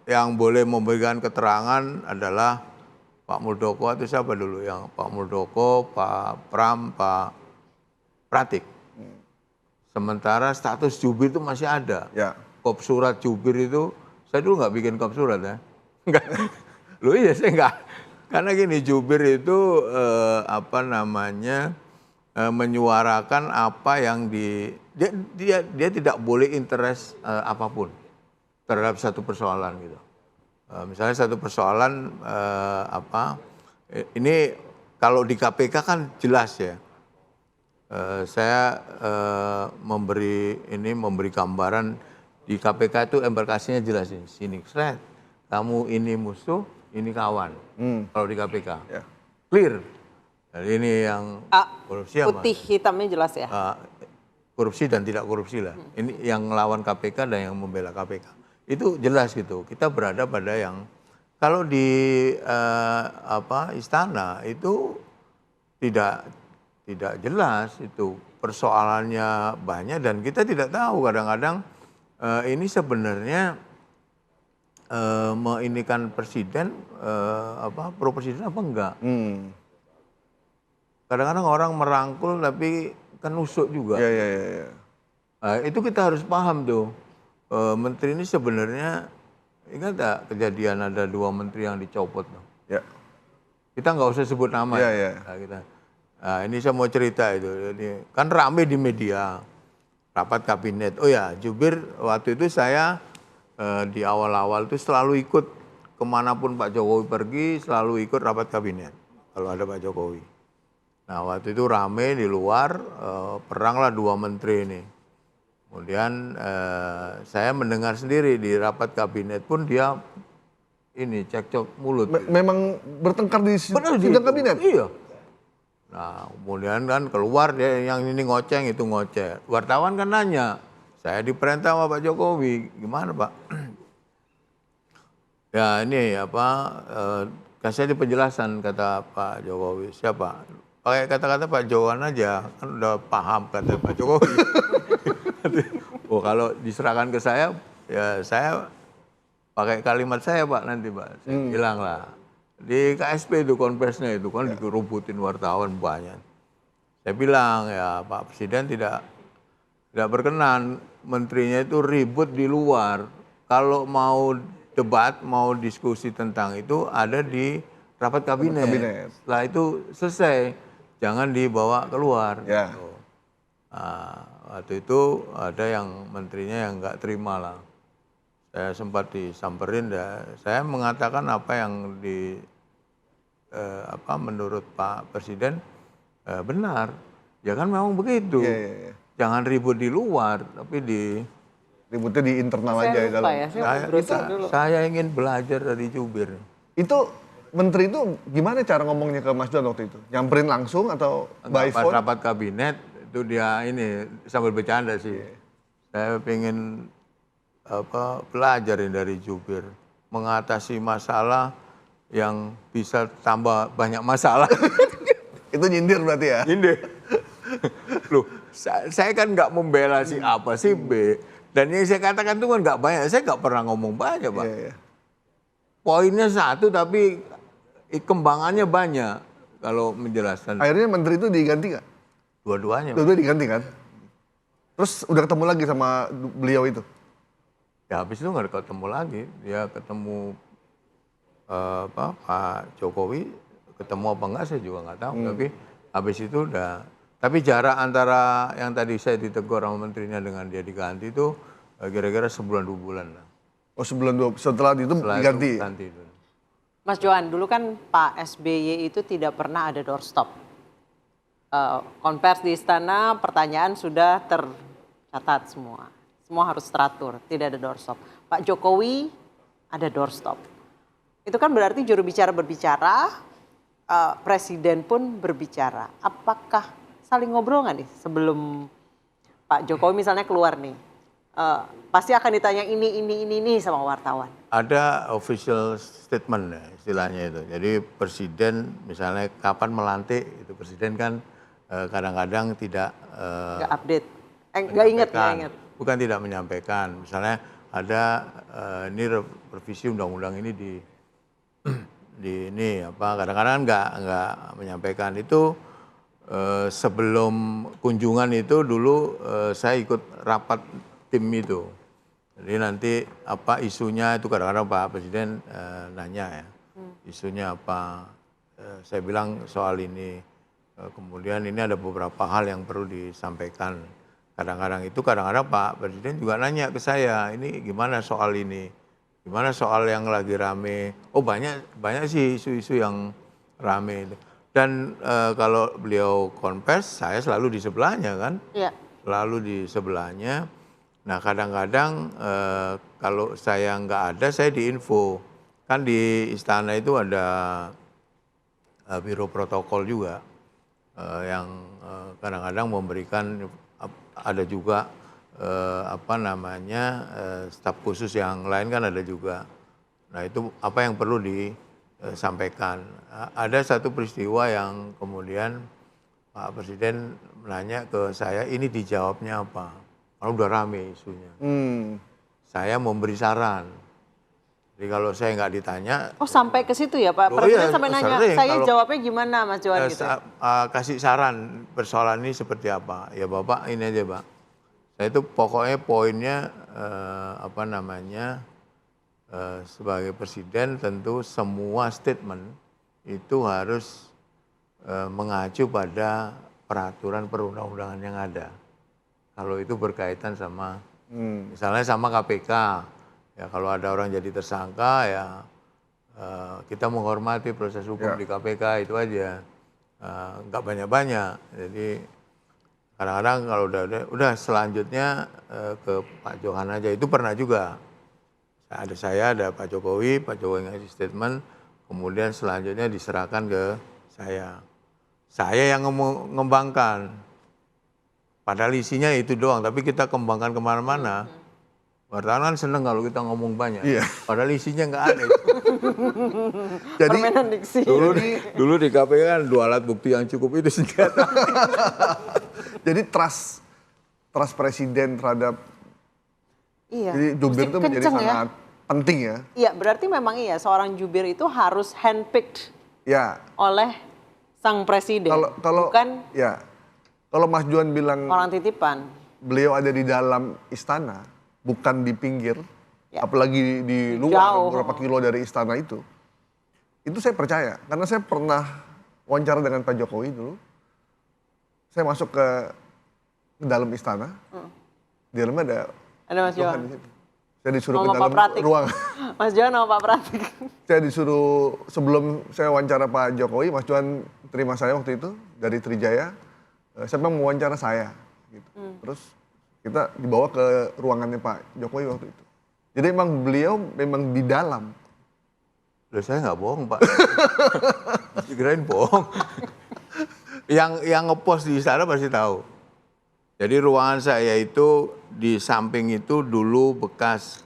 Yang boleh memberikan keterangan adalah Pak Muldoko atau siapa dulu yang Pak Muldoko, Pak Pram, Pak Pratik. Sementara status jubir itu masih ada. Ya. Kop surat jubir itu, saya dulu nggak bikin kop surat ya. Enggak. Loh iya saya nggak. Karena gini jubir itu menyuarakan apa yang dia tidak boleh interest apapun terhadap satu persoalan gitu. Misalnya satu persoalan ini kalau di KPK kan jelas ya. Saya memberi gambaran di KPK itu embarkasinya jelas ini. Sini, kamu ini musuh, ini kawan. Kalau di KPK, clear. Jadi ini yang korupsi apa? Putih hitamnya jelas ya. Korupsi dan tidak korupsi lah. Ini yang ngelawan KPK dan yang membela KPK. Itu jelas gitu. Kita berada pada yang kalau di istana itu tidak jelas itu persoalannya banyak dan kita tidak tahu kadang-kadang ini sebenarnya meinikan presiden pro presiden apa enggak? Kadang-kadang orang merangkul tapi kan nusuk juga. Iya. Itu kita harus paham tuh. Menteri ini sebenarnya ingat tak kejadian ada 2 menteri yang dicopot tuh. Ya. Kita nggak usah sebut nama. Iya. Nah, ini saya mau cerita itu. Jadi, kan rame di media rapat kabinet. Oh ya, jubir waktu itu saya di awal-awal itu selalu ikut kemanapun Pak Jokowi pergi, selalu ikut rapat kabinet kalau ada Pak Jokowi. Nah waktu itu rame di luar, peranglah dua menteri ini. Kemudian saya mendengar sendiri di rapat kabinet pun dia ini cekcok mulut. Memang bertengkar di Bener sidang kabinet? Iya. Nah kemudian kan keluar dia yang ini ngoceng itu ngoceh. Wartawan kan nanya, saya diperintah sama Pak Jokowi, gimana Pak? Ya ini apa, kasih aja penjelasan kata Pak Jokowi. Siapa? Pakai kata-kata Pak Jokowi aja, kan udah paham kata Pak Jokowi. Oh kalau diserahkan ke saya, ya saya pakai kalimat saya Pak nanti Pak. Saya bilang lah. Di KSP itu konferensinya itu kan dikerubutin wartawan banyak. Saya bilang ya Pak Presiden tidak berkenan menterinya itu ribut di luar. Kalau mau debat, mau diskusi tentang itu ada di rapat kabinet. Setelah itu selesai, jangan dibawa keluar. Ya. Gitu. Nah, waktu itu ada yang menterinya yang nggak terima lah. Saya sempat disamperin, saya mengatakan apa yang menurut Pak Presiden benar. Ya kan memang begitu. Iya. Jangan ribut di luar, tapi Ributnya di internal Saya aja lupa dalam. ya, saya mau browsing dulu. saya ingin belajar dari jubir. Itu menteri itu gimana cara ngomongnya ke Mas Johan waktu itu? Nyamperin langsung atau by Pas phone? rapat kabinet itu dia ini sambil bercanda sih. Saya pengen belajarin dari jubir, mengatasi masalah yang bisa tambah banyak masalah. Itu nyindir berarti ya? Ini, loh, saya kan nggak membela si A apa si B, dan yang saya katakan itu kan nggak banyak. Saya nggak pernah ngomong banyak Pak. Iya. Poinnya satu tapi kembangannya banyak kalau menjelaskan. Akhirnya menteri itu diganti nggak? Dua-duanya. Dua-dua diganti kan? Terus udah ketemu lagi sama beliau itu? Ya habis itu nggak ketemu lagi. Dia ketemu Pak Jokowi, ketemu apa enggak saya juga nggak tahu. Tapi habis itu udah. Tapi jarak antara yang tadi saya ditegur sama menterinya dengan dia diganti itu kira-kira sebulan 2 bulan lah. Oh setelah itu diganti? Ganti itu. Mas Johan, dulu kan Pak SBY itu tidak pernah ada doorstop. Konvers di istana, pertanyaan sudah tercatat semua. Semua harus teratur, tidak ada doorstop. Pak Jokowi ada doorstop. Itu kan berarti juru bicara berbicara, presiden pun berbicara. Apakah saling ngobrol nggak nih sebelum Pak Jokowi misalnya keluar nih? Pasti akan ditanya ini sama wartawan. Ada official statement ya, istilahnya itu. Jadi presiden misalnya kapan melantik, itu presiden kan kadang-kadang tidak Nggak update, nggak inget. Bukan tidak menyampaikan. Misalnya ada ini revisi undang-undang ini kadang-kadang nggak menyampaikan itu. Sebelum kunjungan itu dulu saya ikut rapat tim itu. Jadi nanti apa isunya itu kadang-kadang Pak Presiden nanya ya, isunya apa. Saya bilang soal ini. Kemudian ini ada beberapa hal yang perlu disampaikan. Kadang-kadang Pak Presiden juga nanya ke saya, ini gimana soal ini, gimana soal yang lagi rame. Oh banyak sih isu-isu yang rame itu. Dan kalau beliau konvers, saya selalu di sebelahnya kan, selalu di sebelahnya. Nah kadang-kadang kalau saya nggak ada, saya diinfo. Kan di istana itu ada biro protokol juga yang kadang-kadang memberikan, ada juga staf khusus yang lain kan ada juga. Nah itu apa yang perlu disampaikan. Ada satu peristiwa yang kemudian Pak Presiden menanya ke saya, ini dijawabnya apa? Kalau udah rame isunya. Saya memberi saran. Jadi kalau saya nggak ditanya. Oh sampai ke situ ya Pak Presiden sampai nanya, saya jawabnya gimana Mas Johan gitu? Kasih saran persoalan ini seperti apa? Ya Bapak ini aja Pak. Saya itu pokoknya poinnya sebagai presiden tentu semua statement itu harus mengacu pada peraturan perundang-undangan yang ada. Kalau itu berkaitan sama misalnya sama KPK, ya kalau ada orang jadi tersangka ya kita menghormati proses hukum di KPK itu aja. nggak banyak-banyak. Jadi kadang-kadang kalau udah selanjutnya ke Pak Johan aja. Itu pernah juga. Ada saya, ada Pak Jokowi ngasih statement, kemudian selanjutnya diserahkan ke saya. Saya yang mengembangkan. Padahal isinya itu doang, tapi kita kembangkan kemana-mana. Wartawan kan seneng kalau kita ngomong banyak. Iya. Padahal isinya nggak ada. Jadi Permainan diksi. Dulu di KPK kan 2 alat bukti yang cukup itu senjata. jadi trust presiden terhadap Iya. jadi jubir Mesti itu menjadi kenceng ya. sangat penting ya. Iya, berarti memang iya seorang jubir itu harus handpicked Ya. oleh sang presiden. Kalau bukan ya. Kalau Mas Juan bilang orang titipan. beliau ada di dalam istana, bukan di pinggir, Ya. apalagi di luar Jauh. beberapa kilo dari istana itu saya percaya karena saya pernah wawancara dengan Pak Jokowi dulu. Saya masuk ke dalam istana, di dalamnya Ada Mas Johan Johan. di situ. Saya disuruh Sama ke Pak dalam Pratik. ruang. Mas Johan sama Pak Pratik. Saya disuruh sebelum saya wawancara Pak Jokowi, Mas Johan terima saya waktu itu dari Trijaya. Siapa yang mau wawancara saya? Gitu. Terus kita dibawa ke ruangannya Pak Jokowi waktu itu. Jadi emang beliau memang di dalam. Loh, saya nggak bohong, Pak. Dikirain bohong. Yang ngepost di istana pasti tahu. Jadi ruangan saya itu di samping itu dulu bekas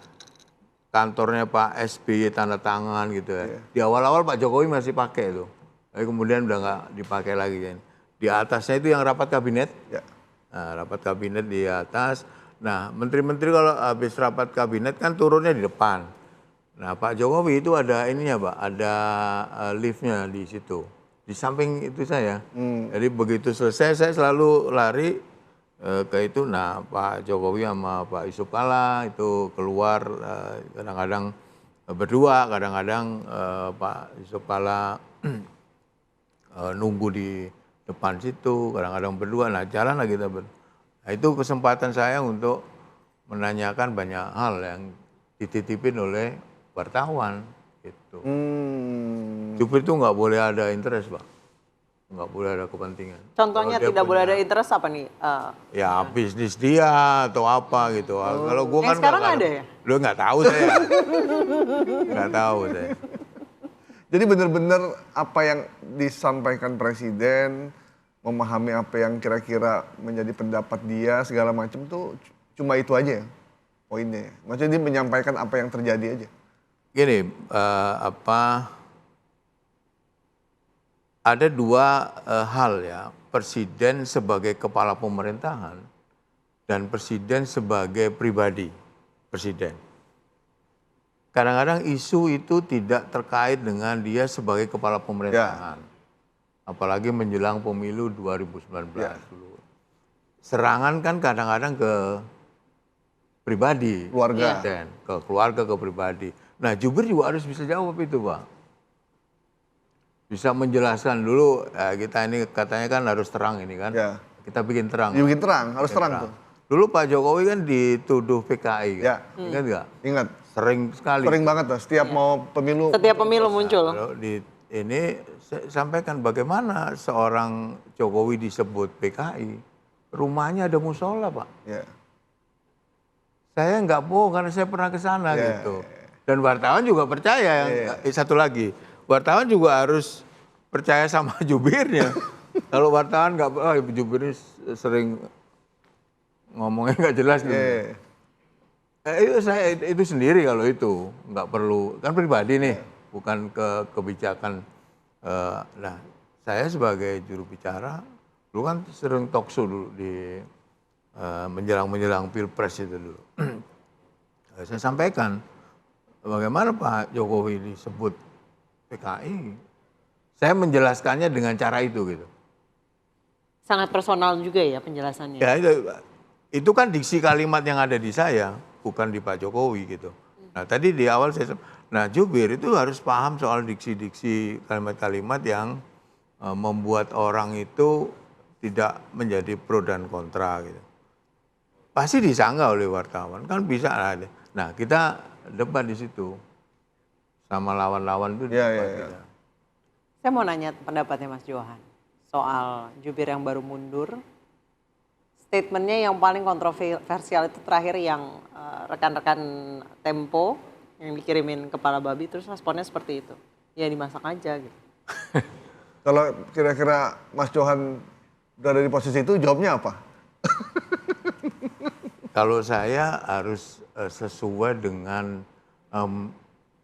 kantornya Pak SBY tanda tangan gitu ya. Iya. Di awal-awal Pak Jokowi masih pakai itu. Tapi kemudian udah nggak dipakai lagi kan. Di atasnya itu yang rapat kabinet. Ya. Nah, rapat kabinet di atas. Nah, menteri-menteri kalau habis rapat kabinet kan turunnya di depan. Nah, Pak Jokowi itu ada ininya, Pak, ada liftnya di situ. Di samping itu saya. Jadi begitu selesai saya selalu lari ke itu. Nah, Pak Jokowi sama Pak Yusuf Kalla itu keluar kadang-kadang berdua, kadang-kadang Pak Yusuf Kalla nunggu di depan situ, kadang-kadang berdua. Nah, jalan lah kita Nah, itu kesempatan saya untuk menanyakan banyak hal yang dititipin oleh wartawan gitu. Jubir itu nggak boleh ada interest, Pak. Nggak boleh ada kepentingan. Contohnya Kalau dia tidak boleh punya- ada interest apa nih? Ya bisnis dia atau apa gitu. Kalau gua Yang kan sekarang nggak- ada ya? Lu nggak tahu saya. Nggak tahu saya. Jadi benar-benar apa yang disampaikan presiden, memahami apa yang kira-kira menjadi pendapat dia segala macam tuh cuma itu aja ya poinnya. Maksudnya dia menyampaikan apa yang terjadi aja. Gini, ada 2 hal ya, presiden sebagai kepala pemerintahan dan presiden sebagai pribadi presiden. Kadang-kadang isu itu tidak terkait dengan dia sebagai kepala pemerintahan. Apalagi menjelang pemilu 2019 dulu. Serangan kan kadang-kadang ke pribadi. Keluarga. presiden, ke keluarga, ke pribadi. Nah, jubir juga harus bisa jawab itu, Pak. Bisa menjelaskan dulu, kita ini katanya kan harus terang ini kan. Ya. Kita bikin terang. Dibikin terang, harus terang tuh. Dulu Pak Jokowi kan dituduh PKI. Ya. Ingat nggak? Ingat, Sering sekali. sering banget tuh setiap mau pemilu. Setiap pemilu muncul. Kalau di ini saya sampaikan bagaimana seorang Jokowi disebut PKI, rumahnya ada musola, Pak. Ya. Saya nggak bohong karena saya pernah ke sana Ya, gitu. Dan wartawan juga percaya. Satu lagi, wartawan juga harus percaya sama jubirnya. Kalau wartawan nggak, jubirnya sering ngomongnya nggak jelas gitu. Itu saya itu sendiri kalau itu nggak perlu kan pribadi nih, bukan kebijakan. Nah, saya sebagai juru bicara dulu kan sering talk show dulu di menjelang pilpres itu dulu. Saya sampaikan bagaimana Pak Jokowi disebut PKI. Saya menjelaskannya dengan cara itu gitu. Sangat personal juga ya penjelasannya. Ya itu kan diksi kalimat yang ada di saya, bukan di Pak Jokowi gitu. Nah tadi di awal nah jubir itu harus paham soal diksi-diksi kalimat-kalimat yang membuat orang itu tidak menjadi pro dan kontra gitu. Pasti disanggah oleh wartawan, kan bisa ada. Nah kita debat di situ sama lawan-lawan itu. Ya. Saya mau nanya pendapatnya Mas Johan soal jubir yang baru mundur. Statementnya yang paling kontroversial itu terakhir yang rekan-rekan Tempo yang dikirimin kepala babi, terus responnya seperti itu. Ya dimasak aja gitu. Kalau kira-kira Mas Johan berada di posisi itu, jawabnya apa? Kalau saya harus sesuai dengan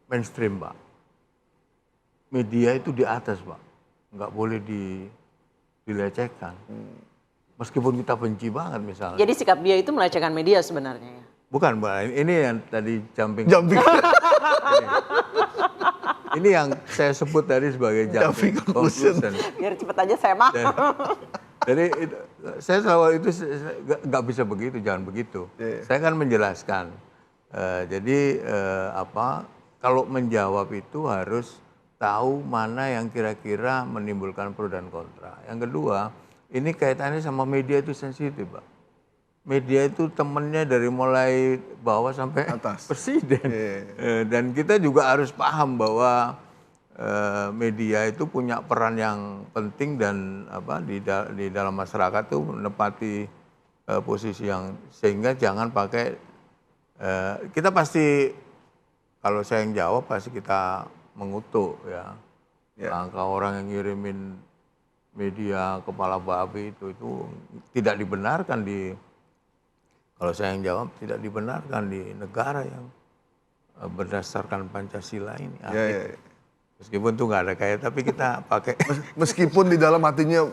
mainstream, Pak. Media itu di atas, Pak. Nggak boleh dilecehkan. Meskipun kita benci banget misalnya. Jadi sikap dia itu melecehkan media sebenarnya ya? Bukan, Mbak. Ini yang tadi jumping. Ini yang saya sebut tadi sebagai jumping conclusion. Biar cepet aja saya mah. Jadi saya selalu itu nggak bisa begitu, jangan begitu. Saya kan menjelaskan. Jadi kalau menjawab itu harus tahu mana yang kira-kira menimbulkan pro dan kontra. Yang kedua, ini kaitannya sama media itu sensitif, Pak. Media itu temennya dari mulai bawah sampai atas presiden. Dan kita juga harus paham bahwa media itu punya peran yang penting dan di dalam masyarakat itu menepati posisi yang, sehingga jangan pakai kita pasti, kalau saya yang jawab pasti kita mengutuk ya. Langkah orang yang ngirimin media kepala babi itu tidak dibenarkan kalau saya yang jawab, tidak dibenarkan di negara yang berdasarkan Pancasila ini. Meskipun itu nggak ada kayak, tapi kita pakai. Meskipun di dalam hatinya,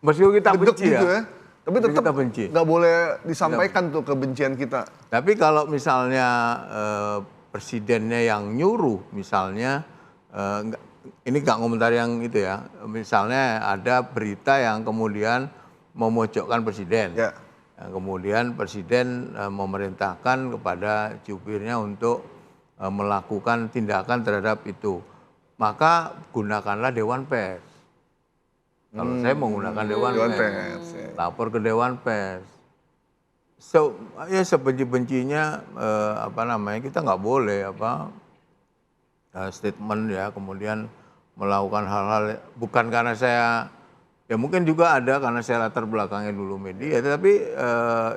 meskipun kita benci gitu ya, tapi tetap nggak boleh disampaikan tuh kebencian kita. Tapi kalau misalnya presidennya yang nyuruh, misalnya ini nggak komentar yang itu ya, misalnya ada berita yang kemudian memojokkan presiden. Kemudian presiden memerintahkan kepada jubirnya untuk melakukan tindakan terhadap itu. Maka gunakanlah Dewan Pers. Kalau saya menggunakan Dewan Pers. Lapor ke Dewan Pers. Ya sebenci-bencinya kita nggak boleh statement ya, kemudian melakukan hal-hal bukan karena saya, ya mungkin juga ada karena saya latar belakangnya dulu media, tapi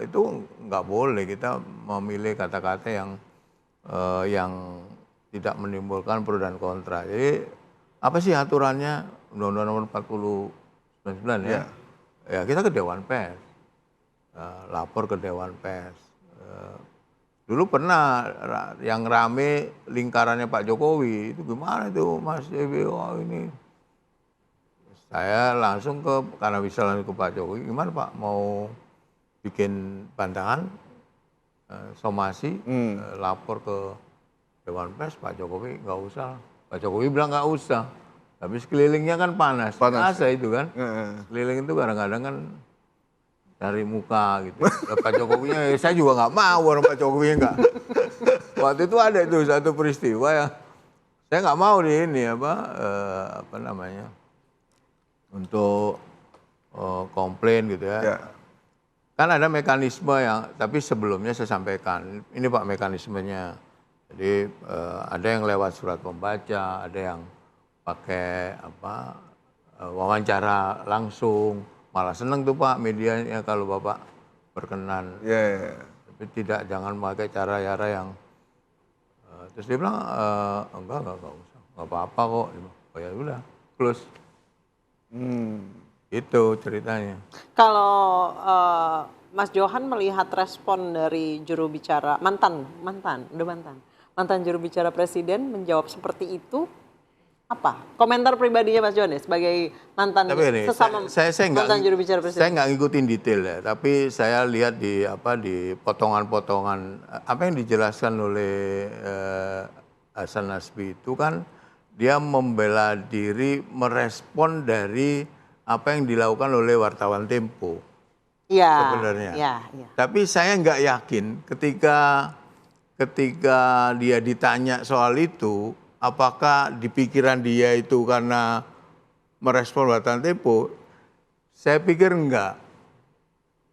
itu nggak boleh kita memilih kata-kata yang tidak menimbulkan pro dan kontra. Jadi apa sih aturannya Undang-Undang Nomor 49 ya? Ya kita ke Dewan Pers, lapor ke Dewan Pers. Dulu pernah yang rame lingkarannya Pak Jokowi, itu gimana itu Mas Dewi, ini. Saya langsung karena bisa langsung ke Pak Jokowi, gimana Pak mau bikin bantahan, somasi, lapor ke Dewan Pers, Pak Jokowi nggak usah. Pak Jokowi bilang nggak usah, tapi sekelilingnya kan panas. Itu kan, sekeliling itu kadang-kadang kan cari muka gitu. Pak Jokowinya, saya juga nggak mau orang Pak Jokowi nggak. Waktu itu ada itu satu peristiwa yang saya nggak mau di ini untuk komplain gitu ya. Kan ada mekanisme yang, tapi sebelumnya saya sampaikan, ini Pak mekanismenya. Jadi ada yang lewat surat pembaca, ada yang pakai wawancara langsung. Malah seneng tuh Pak medianya kalau Bapak berkenan. Tapi jangan pakai cara-cara yang terus dia bilang enggak usah, enggak apa-apa kok. Oh ya udah, close. Itu ceritanya. Kalau Mas Johan melihat respon dari juru bicara mantan juru bicara presiden menjawab seperti itu, apa komentar pribadinya Mas Johan ya sebagai mantan mantan juru bicara presiden? Saya nggak ngikutin detail ya, tapi saya lihat di potongan-potongan apa yang dijelaskan oleh Hasan Nasbi itu kan dia membela diri merespon dari apa yang dilakukan oleh wartawan Tempo. Sebenarnya. Tapi saya nggak yakin ketika dia ditanya soal itu, apakah di pikiran dia itu karena merespon wartawan Tempo? Saya pikir enggak.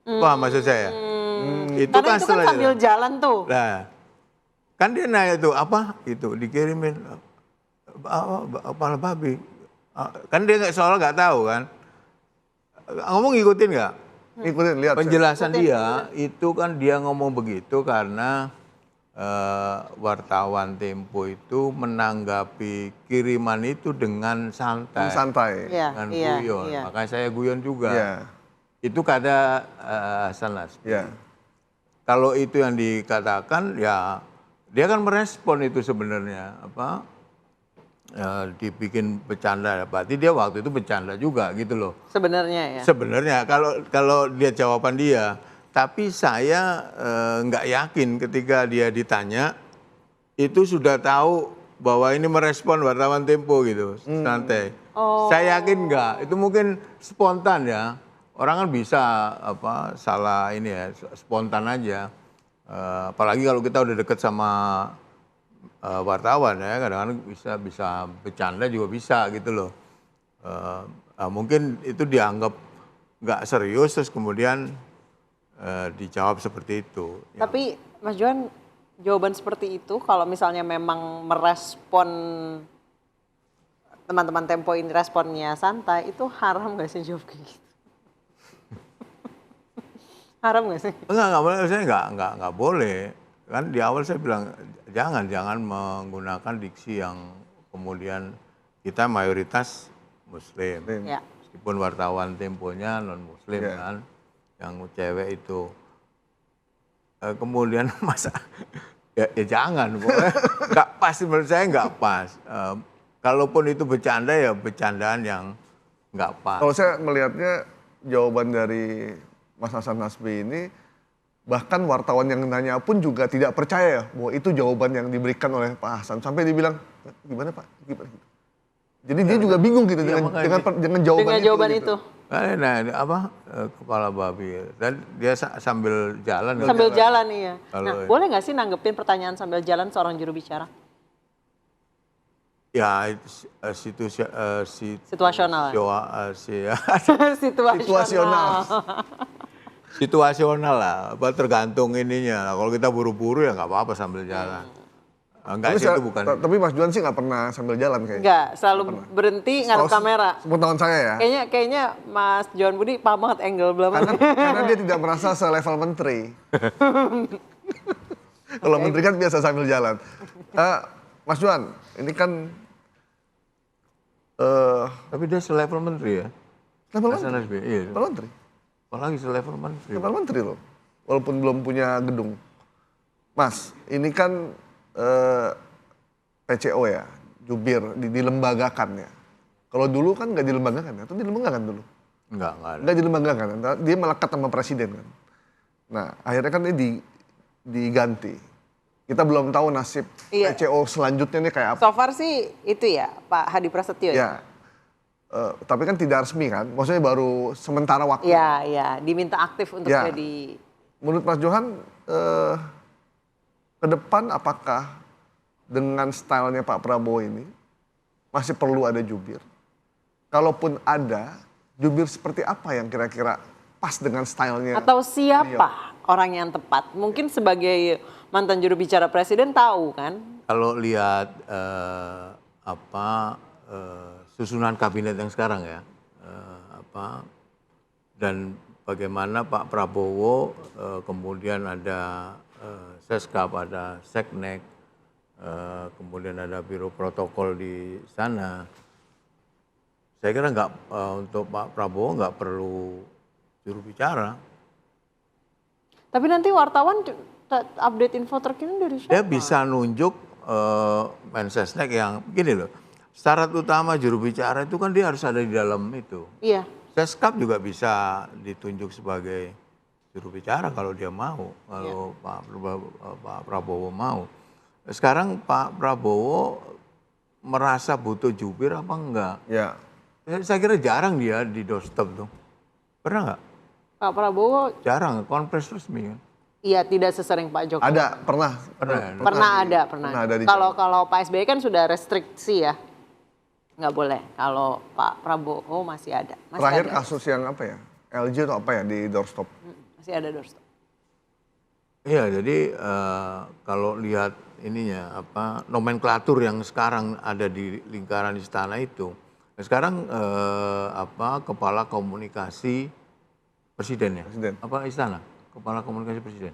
Paham maksud saya? Karena itu kan sambil jalan tuh. Nah, kan dia nanya itu apa? Itu dikirimin kepala babi. Kan dia soalnya nggak tahu kan. ngomong ngikutin nggak? Ikutin, lihat. Penjelasan dia itu kan dia ngomong begitu karena wartawan Tempo itu menanggapi kiriman itu dengan santai, Santai. Iya, dengan iya, guyon. iya. Makanya saya guyon juga. Iya. Itu kata Hasan Nasbi. Iya. Kalau itu yang dikatakan ya dia kan merespon itu sebenarnya apa dibikin bercanda. Berarti dia waktu itu bercanda juga gitu loh. Sebenarnya ya. Sebenarnya kalau lihat jawaban dia, tapi saya nggak yakin ketika dia ditanya itu sudah tahu bahwa ini merespon wartawan Tempo gitu, santai. Saya yakin nggak, itu mungkin spontan ya. Orang kan bisa apa salah ini ya, spontan aja. Apalagi kalau kita udah deket sama wartawan ya, kadang-kadang bisa bercanda juga bisa gitu loh. Mungkin itu dianggap nggak serius terus kemudian dijawab seperti itu. Tapi Mas Johan, jawaban seperti itu kalau misalnya memang merespon teman-teman Tempo ini responnya santai, itu haram nggak sih jawab kayak gitu? Haram nggak sih? Enggak boleh, saya nggak boleh. Kan di awal saya bilang jangan menggunakan diksi yang kemudian kita mayoritas Muslim. Ya. Meskipun wartawan Temponya non Muslim Iya. kan, yang cewek itu. Kemudian masa ya jangan, pokoknya nggak pas menurut saya nggak pas. Kalaupun itu bercanda ya bercandaan yang nggak pas. Kalau saya melihatnya jawaban dari Mas Hasan Nasbi ini, bahkan wartawan yang nanya pun juga tidak percaya bahwa itu jawaban yang diberikan oleh Pak Hasan. Sampai dibilang, gimana Pak? Gimana? Jadi dia juga bingung gitu Iya, dengan jawaban Dengan itu. jawaban gitu. itu. Nah, ini apa kepala babi dan dia sambil jalan. Sambil jalan iya. Kalau Nah, boleh nggak sih nanggepin pertanyaan sambil jalan seorang juru bicara? Ya Situasional. Situasional. situasional lah. Apa tergantung ininya. Kalau kita buru-buru ya nggak apa-apa sambil jalan. Enggak sih itu bukan. Tapi Mas Johan sih nggak pernah sambil jalan kayaknya. Enggak, selalu berhenti ngadep kamera. Sepengetahuan saya ya. Kayaknya Mas Johan Budi paham banget angle belakang. Karena dia tidak merasa selevel menteri. Kalau menteri kan biasa sambil jalan. Mas Johan, ini kan Tapi dia selevel menteri ya. level Hasan menteri. Nasbi, iya. Level menteri. Apalagi selevel menteri. Level menteri loh. Walaupun belum punya gedung. Mas, ini kan PCO ya, jubir, dilembagakan ya. Kalau dulu kan nggak dilembagakan ya, atau dilembagakan dulu? Enggak ada. Nggak dilembagakan, dia melekat sama presiden kan. Nah, akhirnya kan ini diganti. Kita belum tahu nasib Iya. PCO selanjutnya nih kayak apa. So far sih itu ya Pak Hadi Prasetyo ya? Ya, tapi kan tidak resmi kan, maksudnya baru sementara waktu. Iya, diminta aktif untuk Ya. jadi. Menurut Mas Johan, ke depan apakah dengan stylenya Pak Prabowo ini masih perlu ada jubir? Kalaupun ada, jubir seperti apa yang kira-kira pas dengan stylenya? Atau siapa orang yang tepat? Mungkin sebagai mantan juru bicara presiden tahu kan? Kalau lihat susunan kabinet yang sekarang ya, dan bagaimana Pak Prabowo kemudian ada Seskap, ada Seknek, kemudian ada Biro Protokol di sana. Saya kira untuk Pak Prabowo nggak perlu juru bicara. Tapi nanti wartawan update info terkini dari siapa? Dia bisa nunjuk Mensesnek yang gini loh. Syarat utama juru bicara itu kan dia harus ada di dalam itu. Iya. Seskap juga bisa ditunjuk sebagai juru bicara kalau dia mau, kalau Pak Prabowo mau. Sekarang Pak Prabowo merasa butuh jubir apa enggak? Ya, Saya kira jarang dia di doorstep tuh. Pernah nggak? Pak Prabowo Jarang, konferensi resmi kan. iya tidak sesering Pak Jokowi. ada, pernah. Pernah ada. ada di Kalau Pak SBY kan sudah restriksi ya. Nggak boleh. Kalau Pak Prabowo masih ada. Masih Terakhir ada. kasus yang apa ya? LG atau apa ya di doorstop? Masih ada doorstep. Iya, jadi kalau lihat ininya nomenklatur yang sekarang ada di lingkaran istana itu Nah, sekarang kepala komunikasi presiden ya? Presiden. Apa istana? Kepala komunikasi presiden.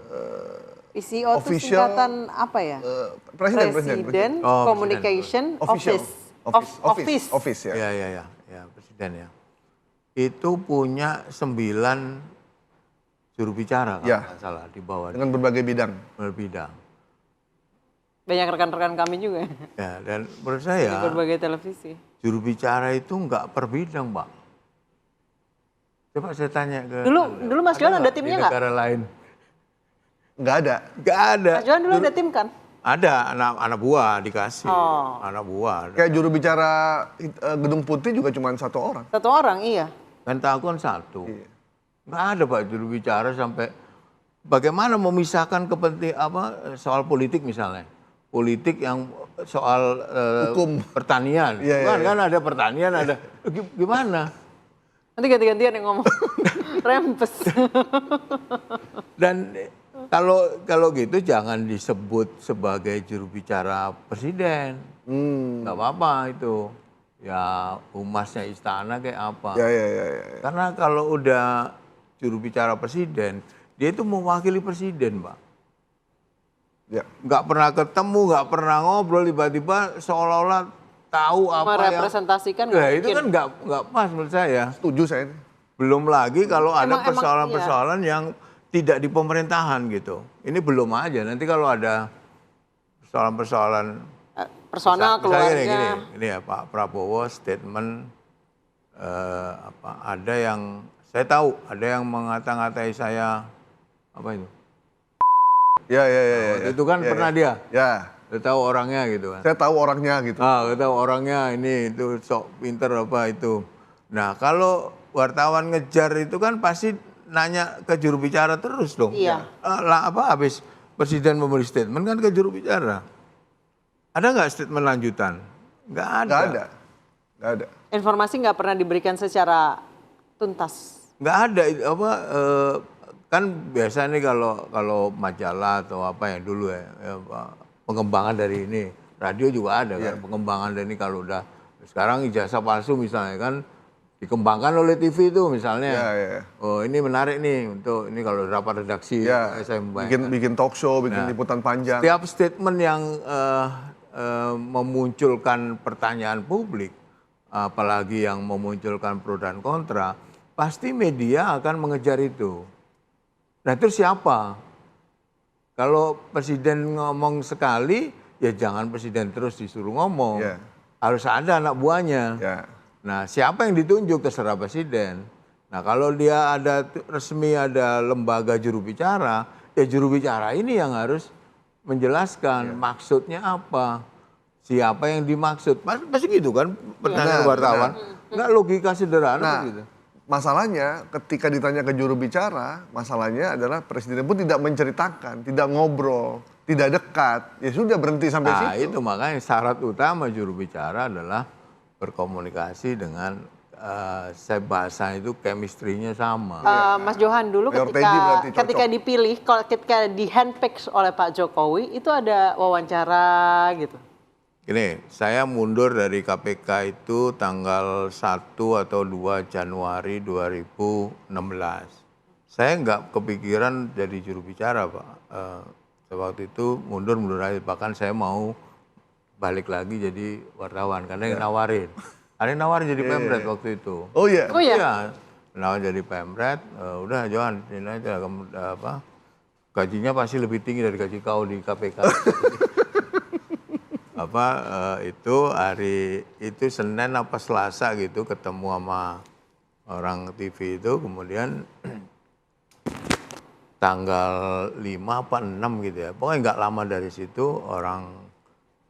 PCO itu Official, singkatan apa ya? Presiden. Oh, Communication Official. Office. Office ya. Ya, presiden ya. Itu punya 9 juru bicara kalau Ya. nggak salah di bawah Dengan berbagai bidang. berbidang. Banyak rekan-rekan kami juga Ya, dan menurut di saya berbagai televisi. juru bicara itu nggak per bidang, Pak. Coba saya tanya ke Dulu Mas Johan ada timnya di nggak? negara lain. Nggak ada. Nggak ada. Mas Johan dulu ada tim kan? Ada anak buah dikasih. Oh. Anak buah. Kayak juru bicara Gedung Putih juga cuma 1 orang. Satu orang, iya. Pentagon 1. Iya. Nggak ada Pak juru bicara sampai bagaimana memisahkan soal politik misalnya. Politik yang soal Hukum. pertanian. Iya, iya, Kan ada pertanian, ada gimana? Nanti ganti-gantian yang ngomong. Rempes. Dan kalau gitu jangan disebut sebagai juru bicara presiden. Nggak apa-apa itu. Ya humasnya istana kayak apa. Ya. Karena kalau udah juru bicara presiden, dia itu mewakili presiden, Pak. Ya. Nggak pernah ketemu, nggak pernah ngobrol, tiba-tiba seolah-olah tahu apa yang... Merepresentasikan Nah, itu kan nggak pas menurut saya. Setuju saya ini. Belum lagi kalau ada Emang- persoalan-persoalan yang tidak di pemerintahan gitu. Ini belum aja. Nanti kalau ada persoalan-persoalan personal keluarga. Ini ya Pak Prabowo statement ada yang saya tahu ada yang mengata-ngatai saya apa itu? Ya. Itu kan pernah dia. Ya. Saya tahu orangnya gitu kan. Saya tahu orangnya gitu. Saya tahu orangnya ini itu sok pinter apa itu. Nah, kalau wartawan ngejar itu kan pasti nanya ke juru bicara terus dong. Iya. Habis presiden memberi statement kan ke juru bicara. Ada nggak statement lanjutan? Nggak ada. Nggak ada. Informasi nggak pernah diberikan secara tuntas. Nggak ada kan biasa nih kalau majalah atau apa yang dulu ya, pengembangan dari ini radio juga ada kan pengembangan dari ini kalau udah sekarang ijazah palsu misalnya kan dikembangkan oleh TV itu misalnya. Ya. Oh ini menarik nih untuk ini kalau rapat redaksi saya membayangkan. Bikin talk show, bikin liputan panjang. Setiap statement yang memunculkan pertanyaan publik, apalagi yang memunculkan pro dan kontra, pasti media akan mengejar itu. Nah terus siapa? Kalau presiden ngomong sekali, ya jangan presiden terus disuruh ngomong. Ya. Harus ada anak buahnya. Ya. Nah siapa yang ditunjuk terserah presiden. Nah kalau dia ada resmi ada lembaga juru bicara, ya juru bicara ini yang harus menjelaskan maksudnya apa, siapa yang dimaksud. Pasti gitu kan pertanyaan wartawan. Nggak logika sederhana gitu. Masalahnya ketika ditanya ke juru bicara, masalahnya adalah presiden pun tidak menceritakan, tidak ngobrol, tidak dekat. Ya sudah berhenti sampai situ. Nah itu makanya syarat utama juru bicara adalah berkomunikasi dengan saya bahasa itu chemistry-nya sama. Mas Johan dulu Mayor Teddy berarti cocok. ketika dipilih, ketika di handpick oleh Pak Jokowi itu ada wawancara gitu. Gini, saya mundur dari KPK itu tanggal 1 atau 2 Januari 2016. Saya nggak kepikiran jadi juru bicara, Pak. Waktu itu mundur aja. Bahkan saya mau balik lagi jadi wartawan karena yang nawarin. Ada yang nawarin jadi Pemret waktu itu. Oh iya. Oh iya. Iya, nawarin jadi Pemret. Udah Johan, ini aja kamu gajinya pasti lebih tinggi dari gaji kau di KPK. Itu hari itu Senin apa Selasa gitu ketemu sama orang TV itu kemudian tanggal 5 apa 6 gitu ya. Pokoknya nggak lama dari situ orang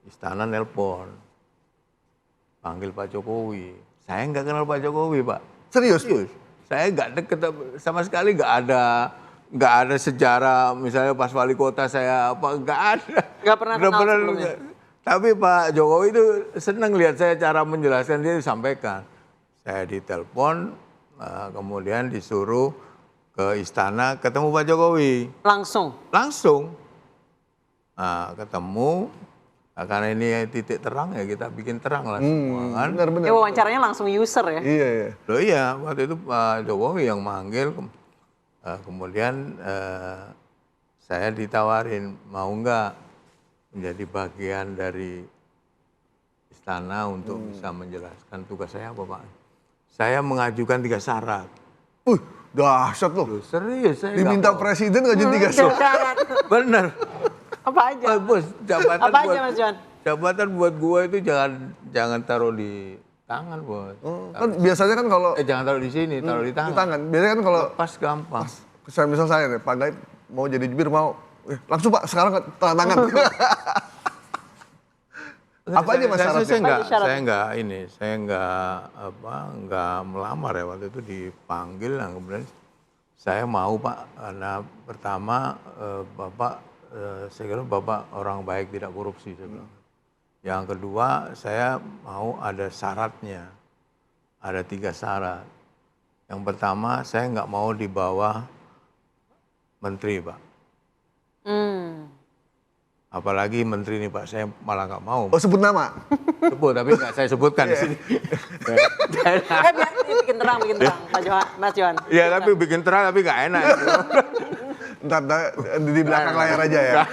istana nelpon. Panggil Pak Jokowi. Saya nggak kenal Pak Jokowi, Pak. Serius? Saya nggak deket sama sekali nggak ada sejarah misalnya pas wali kota saya nggak ada. Nggak pernah kenal sebelumnya. Tapi Pak Jokowi itu senang lihat saya cara menjelaskan dia disampaikan. Saya ditelepon, kemudian disuruh ke istana ketemu Pak Jokowi. Langsung. Langsung. Nah, ketemu, Nah, karena ini titik terang ya kita bikin terang lah semua kan. Benar-benar. Ya wawancaranya langsung user ya. Iya, iya. Loh iya, waktu itu Pak Jokowi yang manggil, kemudian saya ditawarin mau nggak menjadi bagian dari istana untuk bisa menjelaskan tugas saya apa Pak. Saya mengajukan 3 syarat. Dahsyat loh. Loh, serius saya nggak Diminta mau. presiden ngajuin 3 syarat. Bener. Apa aja? Bos, jabatan Apa buat aja Mas Johan? jabatan buat gua itu jangan taruh di tangan, Bos. Kan biasanya kan kalau Jangan taruh di sini, taruh di di tangan. tangan, biasanya kan kalau Pas gampang. misal saya nih, Pak Gaib mau jadi jubir mau, langsung Pak sekarang tanda tangan. Apa aja Mas syaratnya? Saya enggak melamar ya waktu itu dipanggil, nah, kemudian saya mau Pak, karena pertama saya kira Bapak orang baik tidak korupsi saya bilang. Yang kedua saya mau ada syaratnya, ada 3 syarat. Yang pertama saya nggak mau di bawah menteri Pak. Apalagi menteri ini Pak, saya malah nggak mau. Oh sebut nama? Sebut, tapi nggak saya sebutkan di sini. Biar bikin terang Pak Johan, Mas Johan. Ya tapi bikin terang tapi nggak enak. Ntar di belakang layar aja ya.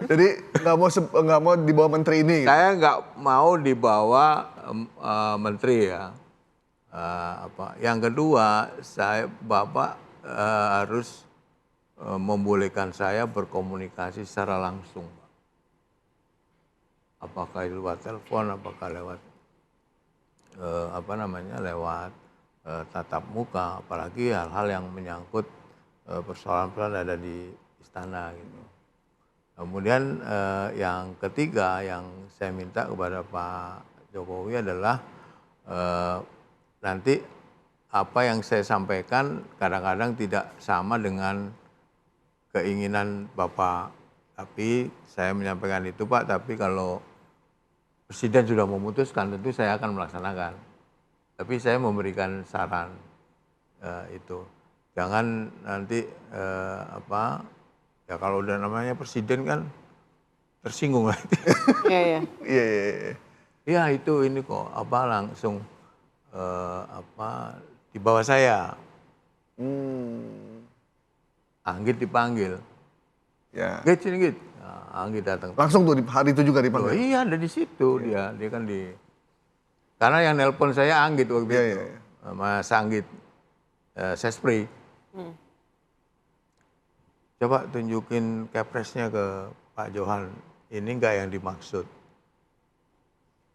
Jadi nggak mau di bawah menteri ini. Gitu. Saya nggak mau dibawa menteri ya. Yang kedua, Bapak harus membolehkan saya berkomunikasi secara langsung, Pak. Apakah lewat telepon, apakah lewat lewat tatap muka, apalagi hal-hal yang menyangkut persoalan-persoalan ada di istana gitu. Kemudian yang ketiga yang saya minta kepada Pak Jokowi adalah nanti apa yang saya sampaikan kadang-kadang tidak sama dengan keinginan Bapak. Tapi saya menyampaikan itu Pak, tapi kalau Presiden sudah memutuskan tentu saya akan melaksanakan. Tapi saya memberikan saran itu. Jangan nanti ya kalau udah namanya presiden kan tersinggung lah. Iya. Iya. Ya itu ini kok langsung di bawah saya. Anggit dipanggil. Ya. Git sini Git. Nah, Anggit datang. Langsung tuh hari itu juga Oh, dipanggil. iya ada di situ dia kan di. Karena yang nelpon saya Anggit waktu Iya, itu. iya. Mas Anggit Sespri. Coba tunjukin kepresnya ke Pak Johan. Ini enggak yang dimaksud.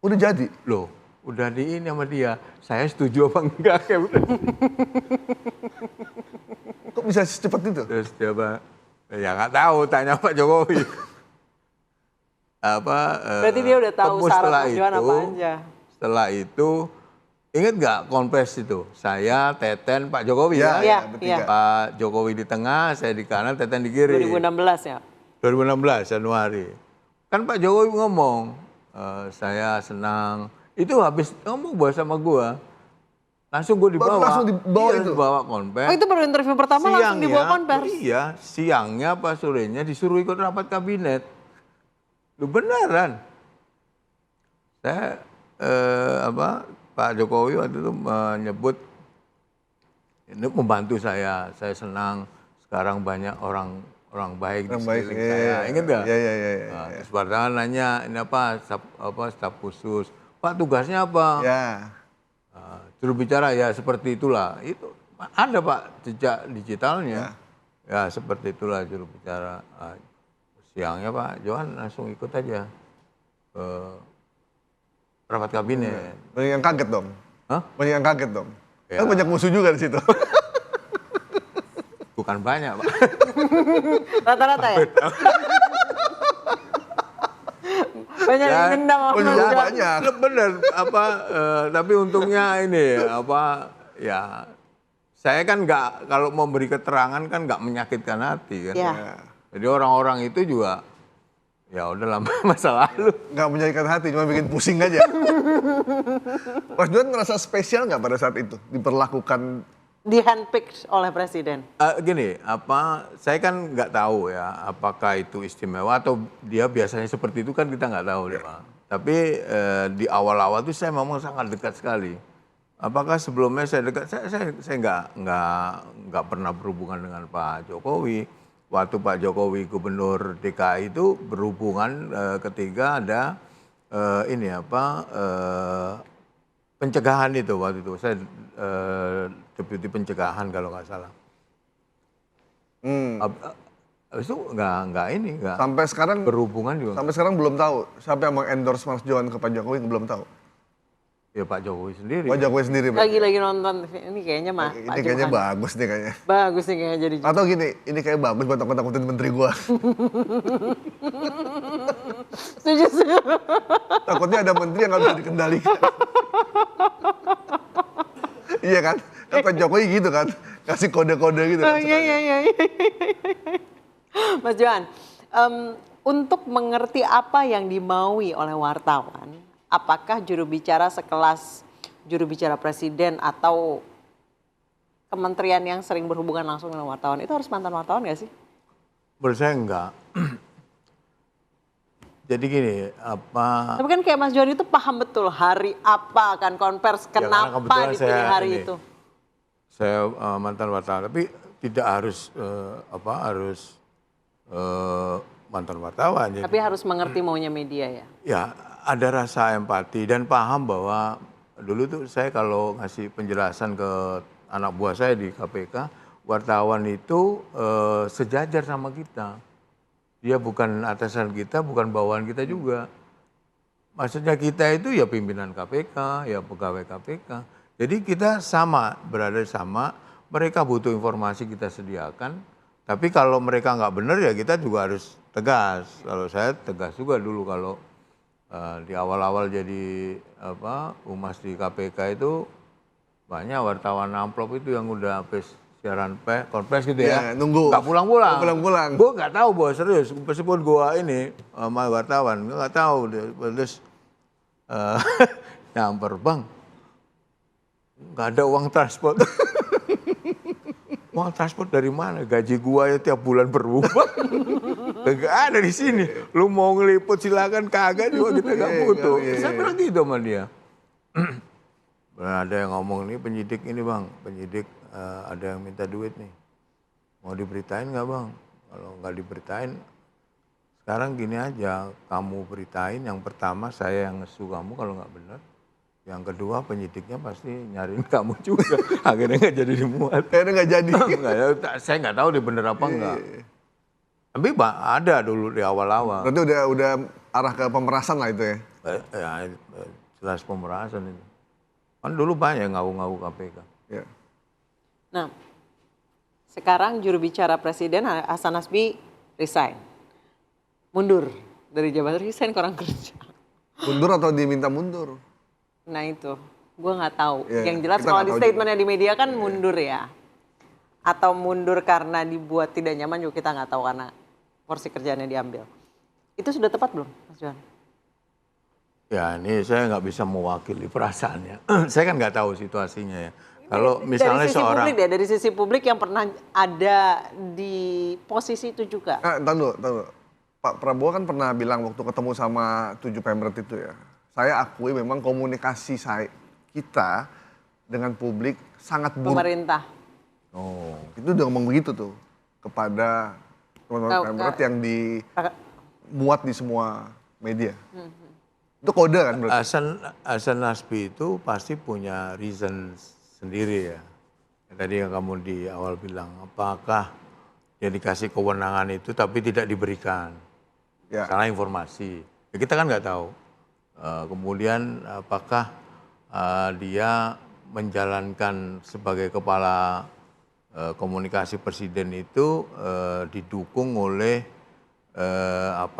Udah jadi. Loh, udah di ini sama dia. Saya setuju apa enggak? Kok bisa secepat itu? Terus dia ya nggak tahu, tanya Pak Jokowi. Berarti dia udah tahu syarat Mas Johan apa aja. Setelah itu, ingat nggak konvers itu? Saya, Teten, Pak Jokowi Ya, ya? Iya, bertiga. Pak Jokowi di tengah, saya di kanan, Teten di kiri. 2016 ya. 2016 Januari. Kan Pak Jokowi ngomong, saya senang. Itu habis ngomong sama gua. Langsung gue dibawa. Baru langsung dibawa Iya, itu? dibawa konvers. Oh itu baru interview pertama langsung dibawa konvers. Iya, siangnya apa sorenya disuruh ikut rapat kabinet. Lu beneran. Saya Pak Jokowi waktu itu menyebut ini membantu saya senang sekarang banyak orang baik di sekeliling saya. Ingat nggak? Iya. Nah, terus Bardangan nanya ini staf khusus. Pak tugasnya apa? Ya. Juru bicara ya seperti itulah. Itu ada Pak jejak digitalnya. Ya seperti itulah juru bicara. Siangnya Pak Johan langsung ikut aja ke rapat kabinet. Banyak yang kaget dong. Hah? Banyak yang kaget dong. Ya. Kan banyak musuh juga di situ. Bukan banyak Pak. Rata-rata ya? Banyak yang dendam sama Mas Johan. Banyak. Bener tapi untungnya ini ya saya kan nggak kalau memberi keterangan kan nggak menyakitkan hati kan. Ya. Jadi orang-orang itu juga ya udahlah masa lalu. Nggak menyakitkan hati, cuma bikin pusing aja. Mas Johan ngerasa spesial nggak pada saat itu? Diperlakukan di handpick oleh presiden? Gini, saya kan nggak tahu ya, apakah itu istimewa atau dia biasanya seperti itu kan kita nggak tahu deh, Pak. Tapi di awal-awal tuh saya memang sangat dekat sekali. Apakah sebelumnya saya dekat? Saya nggak pernah berhubungan dengan Pak Jokowi. Waktu Pak Jokowi gubernur DKI itu berhubungan ketika ada pencegahan itu waktu itu. Saya deputi pencegahan kalau nggak salah. Habis itu nggak Sampai sekarang berhubungan juga. sampai sekarang belum tahu siapa yang mengendorse Mas Johan ke Pak Jokowi, belum tahu. Ya Pak Jokowi sendiri. Pak Jokowi sendiri. berarti. Lagi nonton ini kayaknya mah Ini Pak kayaknya Johan. bagus nih kayaknya. Bagus nih kayaknya jadi. Atau gini, ini kayak bagus buat takut-takutin menteri gua. Setuju. Takutnya ada menteri yang nggak bisa dikendalikan. Iya kan? Kan Pak Jokowi gitu kan, kasih kode-kode gitu kan. Iya. Mas Johan, untuk mengerti apa yang dimaui oleh wartawan, apakah juru bicara sekelas juru bicara presiden atau kementerian yang sering berhubungan langsung dengan wartawan itu harus mantan wartawan nggak sih? Menurut saya enggak. Jadi gini, Tapi kan kayak Mas Johan itu paham betul hari apa akan konvers, karena kenapa kebetulan dipilih saya hari ini, itu. Saya mantan wartawan, tapi tidak harus mantan wartawan. Jadi, Tapi harus mengerti maunya media ya. ya ada rasa empati dan paham bahwa dulu tuh saya kalau ngasih penjelasan ke anak buah saya di KPK, wartawan itu sejajar sama kita. Dia bukan atasan kita, bukan bawahan kita juga. Maksudnya kita itu ya pimpinan KPK, ya pegawai KPK. Jadi kita sama, berada sama. Mereka butuh informasi kita sediakan. Tapi kalau mereka nggak benar ya kita juga harus tegas. Kalau saya tegas juga dulu kalau di awal-awal jadi humas di KPK itu banyak wartawan amplop itu yang udah habis siaran konferensi gitu ya. Nunggu. Nggak pulang-pulang. Nggak pulang-pulang. Gue nggak tahu bahwa serius. Meskipun gue ini sama wartawan, gue nggak tahu. Terus nyamper, Bang, nggak ada uang transport. Uang transport dari mana? Gaji gua ya tiap bulan berubah. Gak ada di sini. Lu mau ngeliput silakan, kagak juga kita gak butuh. Saya bilang gitu sama dia. Ada yang ngomong nih penyidik ini Bang, penyidik ada yang minta duit nih. Mau diberitain nggak Bang? Kalau nggak diberitain, sekarang gini aja, kamu beritain yang pertama saya yang ngesu kamu kalau nggak benar. Yang kedua penyidiknya pasti nyariin kamu juga. Akhirnya nggak jadi dimuat. Akhirnya nggak jadi. Saya nggak tahu dia bener apa enggak. Tapi ada dulu di awal-awal. Berarti udah arah ke pemerasan lah itu ya? Jelas pemerasan itu. Kan dulu banyak ngawu-ngawu KPK. Ya. Nah, sekarang juru bicara presiden Hasan Nasbi resign. Mundur dari jabatan, resign kurang kerja. Mundur atau diminta mundur? Nah itu, gue nggak tahu. Ya, Yang jelas kalau di statementnya di media kan mundur ya. Atau mundur karena dibuat tidak nyaman juga kita nggak tahu karena porsi kerjaannya diambil. Itu sudah tepat belum, Mas Johan? Ya ini saya nggak bisa mewakili perasaannya. Saya kan nggak tahu situasinya ya. Kalau misalnya dari sisi seorang publik deh, dari sisi publik yang pernah ada di posisi itu juga. Tahan dulu. Pak Prabowo kan pernah bilang waktu ketemu sama 7 Pemret itu ya. Saya akui memang komunikasi kita dengan publik sangat buruk. Pemerintah. Oh, Itu udah ngomong begitu tuh kepada teman-teman Pemret yang dimuat di semua media. Itu kode kan berarti? Hasan Nasbi itu pasti punya reason sendiri ya. Tadi yang kamu di awal bilang, apakah dia dikasih kewenangan itu tapi tidak diberikan? Ya. Salah informasi. Ya, kita kan nggak tahu. Kemudian apakah dia menjalankan sebagai kepala komunikasi presiden itu didukung oleh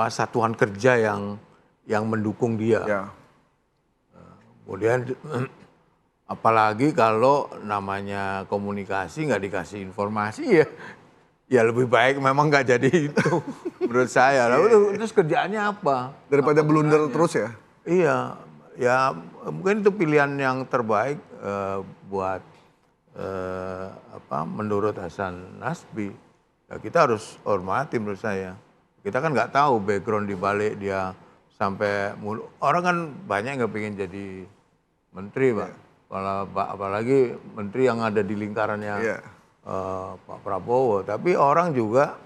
satuan kerja yang mendukung dia. Ya. Kemudian apalagi kalau namanya komunikasi nggak dikasih informasi ya lebih baik memang nggak jadi itu menurut saya. Lalu terus kerjaannya apa? Daripada blunder terus ya? Iya, ya mungkin itu pilihan yang terbaik buat menurut Hasan Nasbi, ya kita harus hormati menurut saya. Kita kan nggak tahu background di balik dia sampai orang kan banyak nggak pengen jadi menteri, Pak. Apalagi menteri yang ada di lingkarannya Pak Prabowo. Tapi orang juga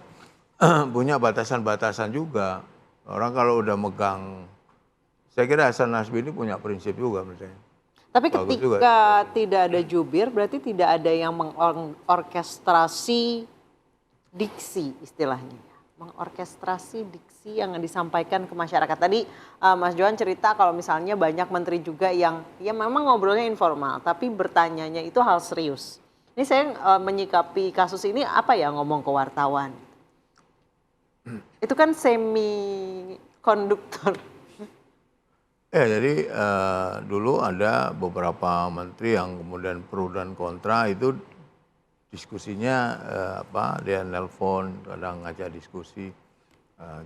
punya batasan-batasan juga. Orang kalau udah megang, saya kira Hasan Nasbi ini punya prinsip juga menurut saya. Tapi Bagus ketika tidak ada jubir, berarti tidak ada yang mengorkestrasi diksi istilahnya. Mengorkestrasi diksi yang disampaikan ke masyarakat. Tadi Mas Johan cerita kalau misalnya banyak menteri juga yang ya memang ngobrolnya informal, tapi bertanyanya itu hal serius. Ini saya menyikapi kasus ini apa ya ngomong ke wartawan. Itu kan semi konduktor. Ya, jadi dulu ada beberapa menteri yang kemudian pro dan kontra itu diskusinya dia nelpon, kadang ngajak diskusi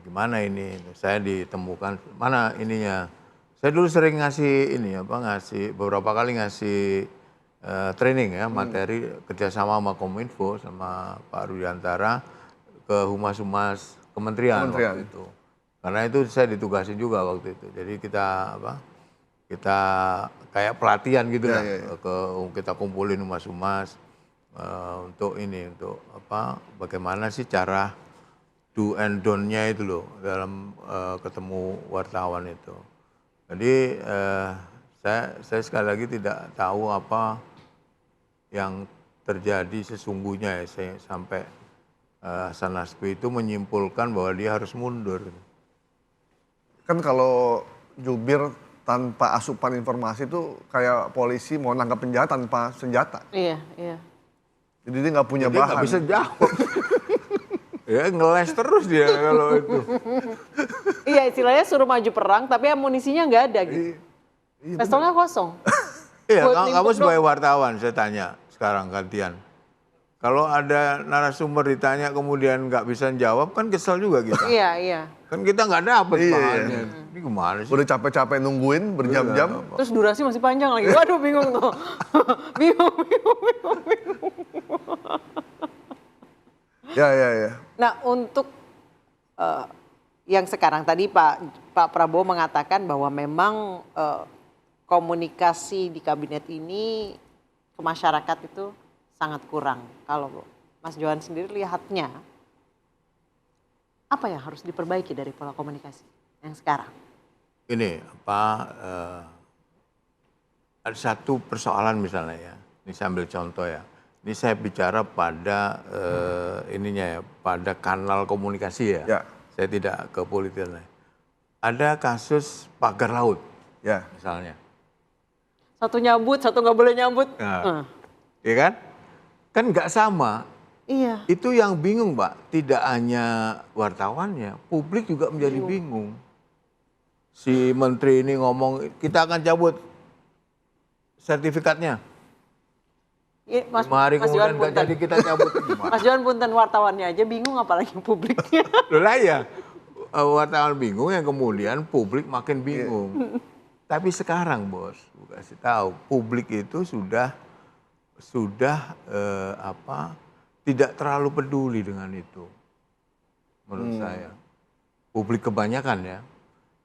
gimana ini. Saya ditemukan mana ininya. Saya dulu sering ngasih beberapa kali ngasih training ya, materi kerjasama sama Kominfo sama Pak Rudiantara ke humas-humas kementerian waktu itu. Karena itu saya ditugasin juga waktu itu. Jadi kita kayak pelatihan gitu lah. Kita kumpulin humas-humas untuk bagaimana sih cara do and don't-nya itu loh dalam ketemu wartawan itu. Jadi saya sekali lagi tidak tahu apa yang terjadi sesungguhnya ya, sampai Hasan Nasbi itu menyimpulkan bahwa dia harus mundur. Kan kalau jubir tanpa asupan informasi itu kayak polisi mau nangkap penjahat tanpa senjata. Iya. Jadi dia nggak punya bahan. Nggak bisa jawab. Ya ngeles terus dia kalau itu. Iya, istilahnya suruh maju perang tapi amunisinya nggak ada gitu. Pistolnya kosong. Iya, kamu sebagai wartawan saya tanya sekarang gantian. Kalau ada narasumber ditanya kemudian nggak bisa jawab kan kesel juga kita. Iya. Kan kita nggak dapet bahannya. Ini gimana sih? Udah capek-capek nungguin berjam-jam. Terus durasi masih panjang lagi. Waduh bingung tuh. bingung. Ya. Nah untuk yang sekarang tadi Pak Prabowo mengatakan bahwa memang komunikasi di kabinet ini ke masyarakat itu sangat kurang. Kalau Mas Johan sendiri lihatnya, apa yang harus diperbaiki dari pola komunikasi yang sekarang? Ini ada satu persoalan misalnya ya, ini saya ambil contoh ya. Ini saya bicara pada pada kanal komunikasi ya. Saya tidak ke politik. Ada kasus pagar laut, misalnya. Satu nyambut, satu nggak boleh nyambut. Iya kan? Kan nggak sama. Iya. Itu yang bingung, Pak. Tidak hanya wartawannya, publik juga menjadi bingung. Si menteri ini ngomong, kita akan cabut sertifikatnya. Mas, 5 hari Mas kemudian Johan nggak jadi kita cabut. Mas Johan punten wartawannya aja bingung apalagi publiknya. Loh lah ya, wartawan bingung yang kemudian publik makin bingung. Tapi sekarang bos, kasih tahu, publik itu sudah tidak terlalu peduli dengan itu, menurut saya. Publik kebanyakan ya,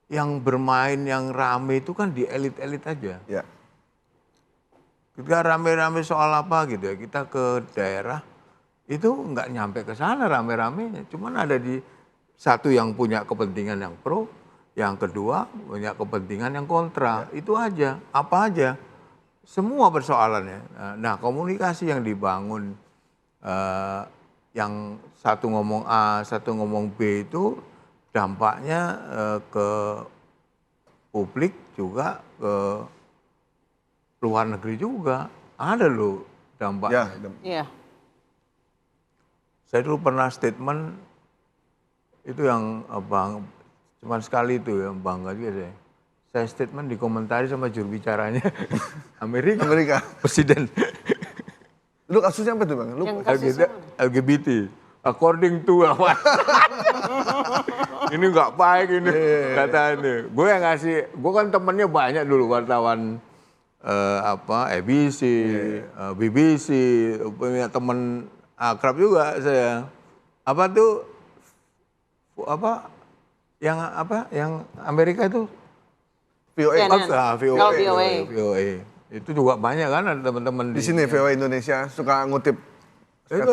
yang bermain yang rame itu kan di elit-elit aja. Kita rame-rame soal apa gitu ya, kita ke daerah itu nggak nyampe ke sana rame-ramenya, cuman ada di satu yang punya kepentingan yang pro, yang kedua punya kepentingan yang kontra, itu aja, apa aja. Semua persoalannya. Nah, komunikasi yang dibangun, yang satu ngomong A, satu ngomong B itu dampaknya ke publik juga, ke luar negeri juga. Ada loh dampaknya. Iya. Saya dulu pernah statement, itu yang cuman sekali itu yang bangga juga saya. Saya statement dikomentari sama juru bicaranya Amerika. Presiden. Lu kasusnya apa tuh Bang? LGBT. According to apa? Ini nggak baik ini katanya. Gue yang ngasih, gue kan temennya banyak dulu wartawan ABC, BBC, punya teman akrab juga saya. Apa tuh yang Amerika itu VOA. CNN. VOA. Itu juga banyak kan ada teman-teman Di sini VOA Indonesia suka ngutip. itu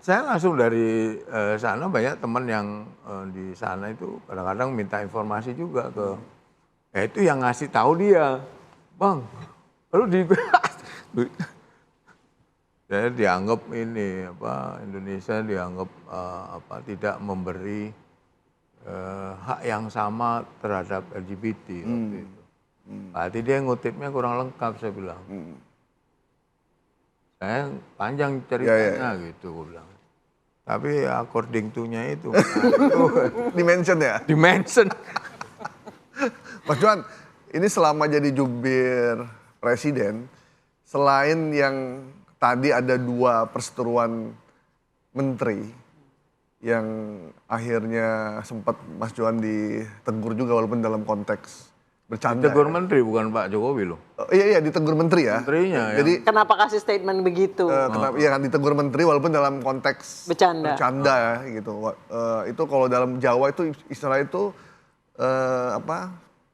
saya langsung dari sana banyak teman yang di sana itu kadang-kadang minta informasi juga ke itu yang ngasih tahu dia, Bang. Lalu saya dianggap ini Indonesia dianggap tidak memberi hak yang sama terhadap LGBT waktu itu. Berarti dia ngutipnya kurang lengkap saya bilang. Saya panjang ceritanya gitu gue bilang. Tapi according to-nya itu Dimension ya? dimension. Mas Johan, ini selama jadi jubir presiden, selain yang tadi ada 2 perseteruan menteri yang akhirnya sempat Mas Johan ditegur juga walaupun dalam konteks bercanda. Ditegur menteri bukan Pak Jokowi loh. Iya ditegur menteri ya. Menterinya ya. Jadi Kenapa kasih statement begitu? kenapa ya kan ditegur menteri walaupun dalam konteks Bercanda. ya gitu. Itu kalau dalam Jawa itu istilah itu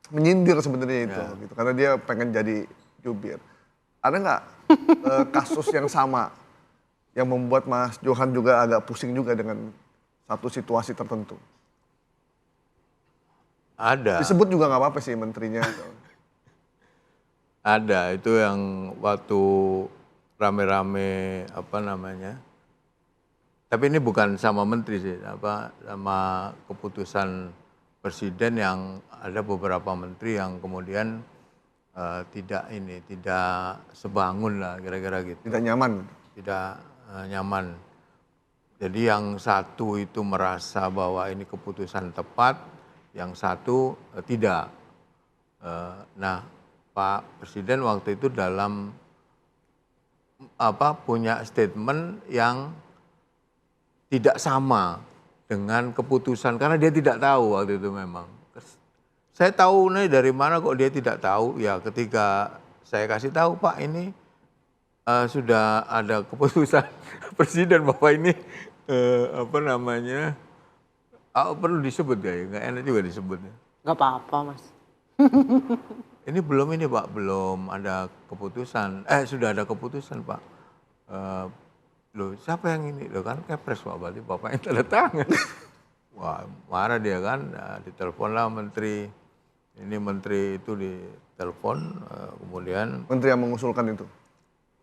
menyindir sebenarnya itu gitu karena dia pengen jadi jubir. Ada nggak kasus yang sama yang membuat Mas Johan juga agak pusing juga dengan satu situasi tertentu? Ada. Disebut juga nggak apa-apa sih menterinya. Ada itu yang waktu rame-rame tapi ini bukan sama menteri sih, sama keputusan presiden yang ada beberapa menteri yang kemudian tidak sebangun lah kira-kira gitu. Tidak nyaman. Tidak nyaman. Jadi yang satu itu merasa bahwa ini keputusan tepat, yang satu tidak. Nah, Pak Presiden waktu itu dalam punya statement yang tidak sama dengan keputusan karena dia tidak tahu waktu itu memang. Saya tahu nih dari mana kok dia tidak tahu ya ketika saya kasih tahu Pak ini sudah ada keputusan Presiden bahwa ini perlu disebut nggak enak juga disebutnya. Nggak apa-apa Mas. Ini Pak, belum ada keputusan. Sudah ada keputusan Pak. Loh siapa yang ini? Loh kan Kepres Pak, berarti Bapak yang tanda tangan. Wah marah dia kan, ditelepon lah menteri. Ini menteri itu ditelepon, kemudian. Menteri yang mengusulkan itu?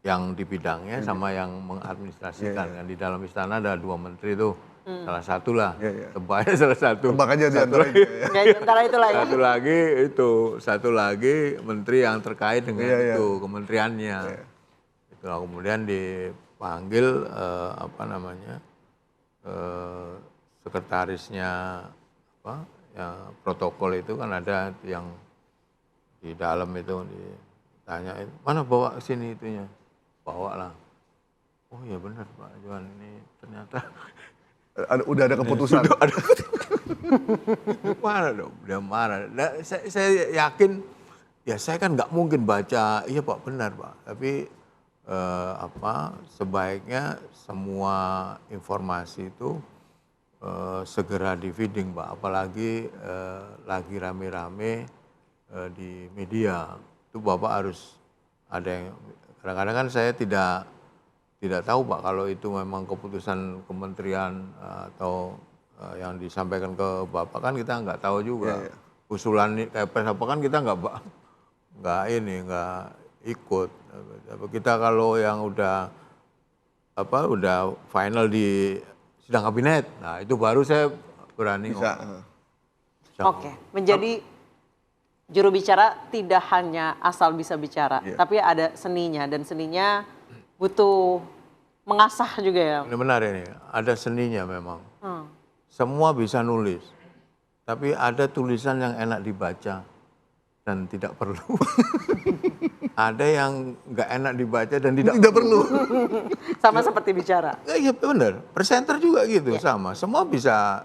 Yang di bidangnya sama yang mengadministrasikan. Kan di dalam istana ada 2 menteri tuh. Salah satu lah, tebaknya salah satu. Tebak aja di antara itu. Ya, di antara itulah ya. Satu lagi menteri yang terkait dengan itu, kementeriannya. Itulah kemudian dipanggil sekretarisnya protokol itu kan ada yang di dalam itu ditanyain, mana bawa ke sini itunya? Bawa lah. Oh iya benar Pak Johan, ini ternyata Udah ada keputusan. Marah dong, udah marah. Nah, saya yakin, ya saya kan nggak mungkin baca, iya Pak benar Pak. Tapi sebaiknya semua informasi itu segera di feeding Pak. Apalagi lagi rame-rame di media. Itu Bapak harus ada yang, kadang-kadang kan saya tidak tahu Pak kalau itu memang keputusan kementerian atau yang disampaikan ke Bapak kan kita nggak tahu juga. Usulan Kepres apa kan kita nggak ikut. Kita kalau yang udah final di sidang kabinet, nah itu baru saya berani ngomong. Oke, menjadi juru bicara tidak hanya asal bisa bicara, tapi ada seninya dan seninya butuh mengasah juga ya. Ini benar ini, ada seninya memang. Semua bisa nulis, tapi ada tulisan yang enak dibaca dan tidak perlu. Ada yang nggak enak dibaca dan tidak perlu. Sama seperti bicara. Iya benar, presenter juga gitu sama. Semua bisa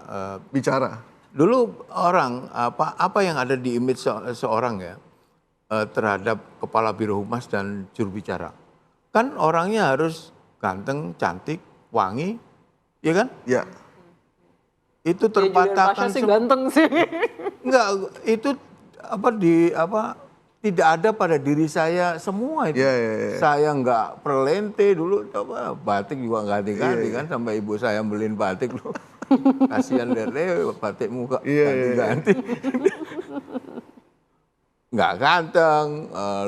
Bicara. Dulu orang apa yang ada di image seorang ya. terhadap kepala biro humas dan juru bicara. Kan orangnya harus ganteng, cantik, wangi, ya kan? Ya. Itu Ya, Julian terpatahkan Pasha sih ganteng sih. enggak, itu tidak ada pada diri saya semua itu. Iya, iya, iya. Saya enggak perlente dulu, coba batik juga ganti-ganti kan, sampai ibu saya beliin batik loh. Kasihan lihat batik muka Iya, iya, ganti-ganti. Nggak ganteng,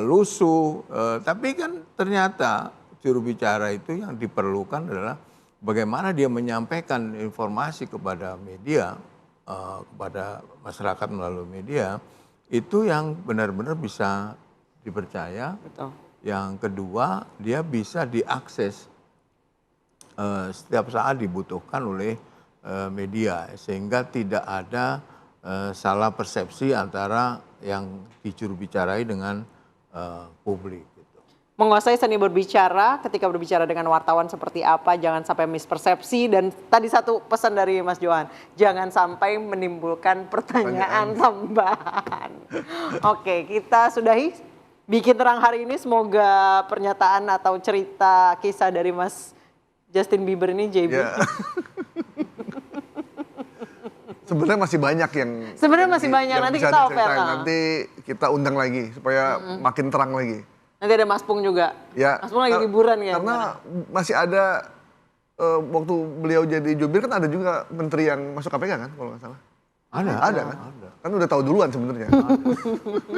lusuh, tapi kan ternyata juru bicara itu yang diperlukan adalah bagaimana dia menyampaikan informasi kepada media, kepada masyarakat melalui media, itu yang benar-benar bisa dipercaya. Betul. Yang kedua, dia bisa diakses setiap saat dibutuhkan oleh media, sehingga tidak ada salah persepsi antara yang dijurubicarai dengan publik. Gitu. Menguasai seni berbicara, ketika berbicara dengan wartawan seperti apa, jangan sampai mispersepsi. Dan tadi satu pesan dari Mas Johan, jangan sampai menimbulkan pertanyaan tambahan. Oke, kita sudahi Bikin Terang hari ini. Semoga pernyataan atau cerita kisah dari Mas Justin Bieber ini, JB. Ya. Sebenarnya masih banyak yang nanti bisa kita open, diceritain. Nanti kita undang lagi supaya makin terang lagi. Nanti ada Mas Pung juga. Ya. Mas Pung lagi liburan ya. Karena masih ada waktu beliau jadi jubir kan ada juga menteri yang masuk KPK kan kalau nggak salah. Ada kan? Ada. Kan udah tahu duluan sebenarnya.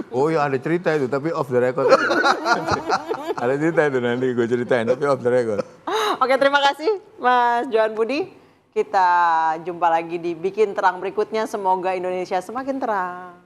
Oh ya ada cerita itu, tapi off the record. Ada cerita itu nanti gue ceritain, tapi off the record. Oke, terima kasih Mas Johan Budi. Kita jumpa lagi di Bikin Terang berikutnya. Semoga Indonesia semakin terang.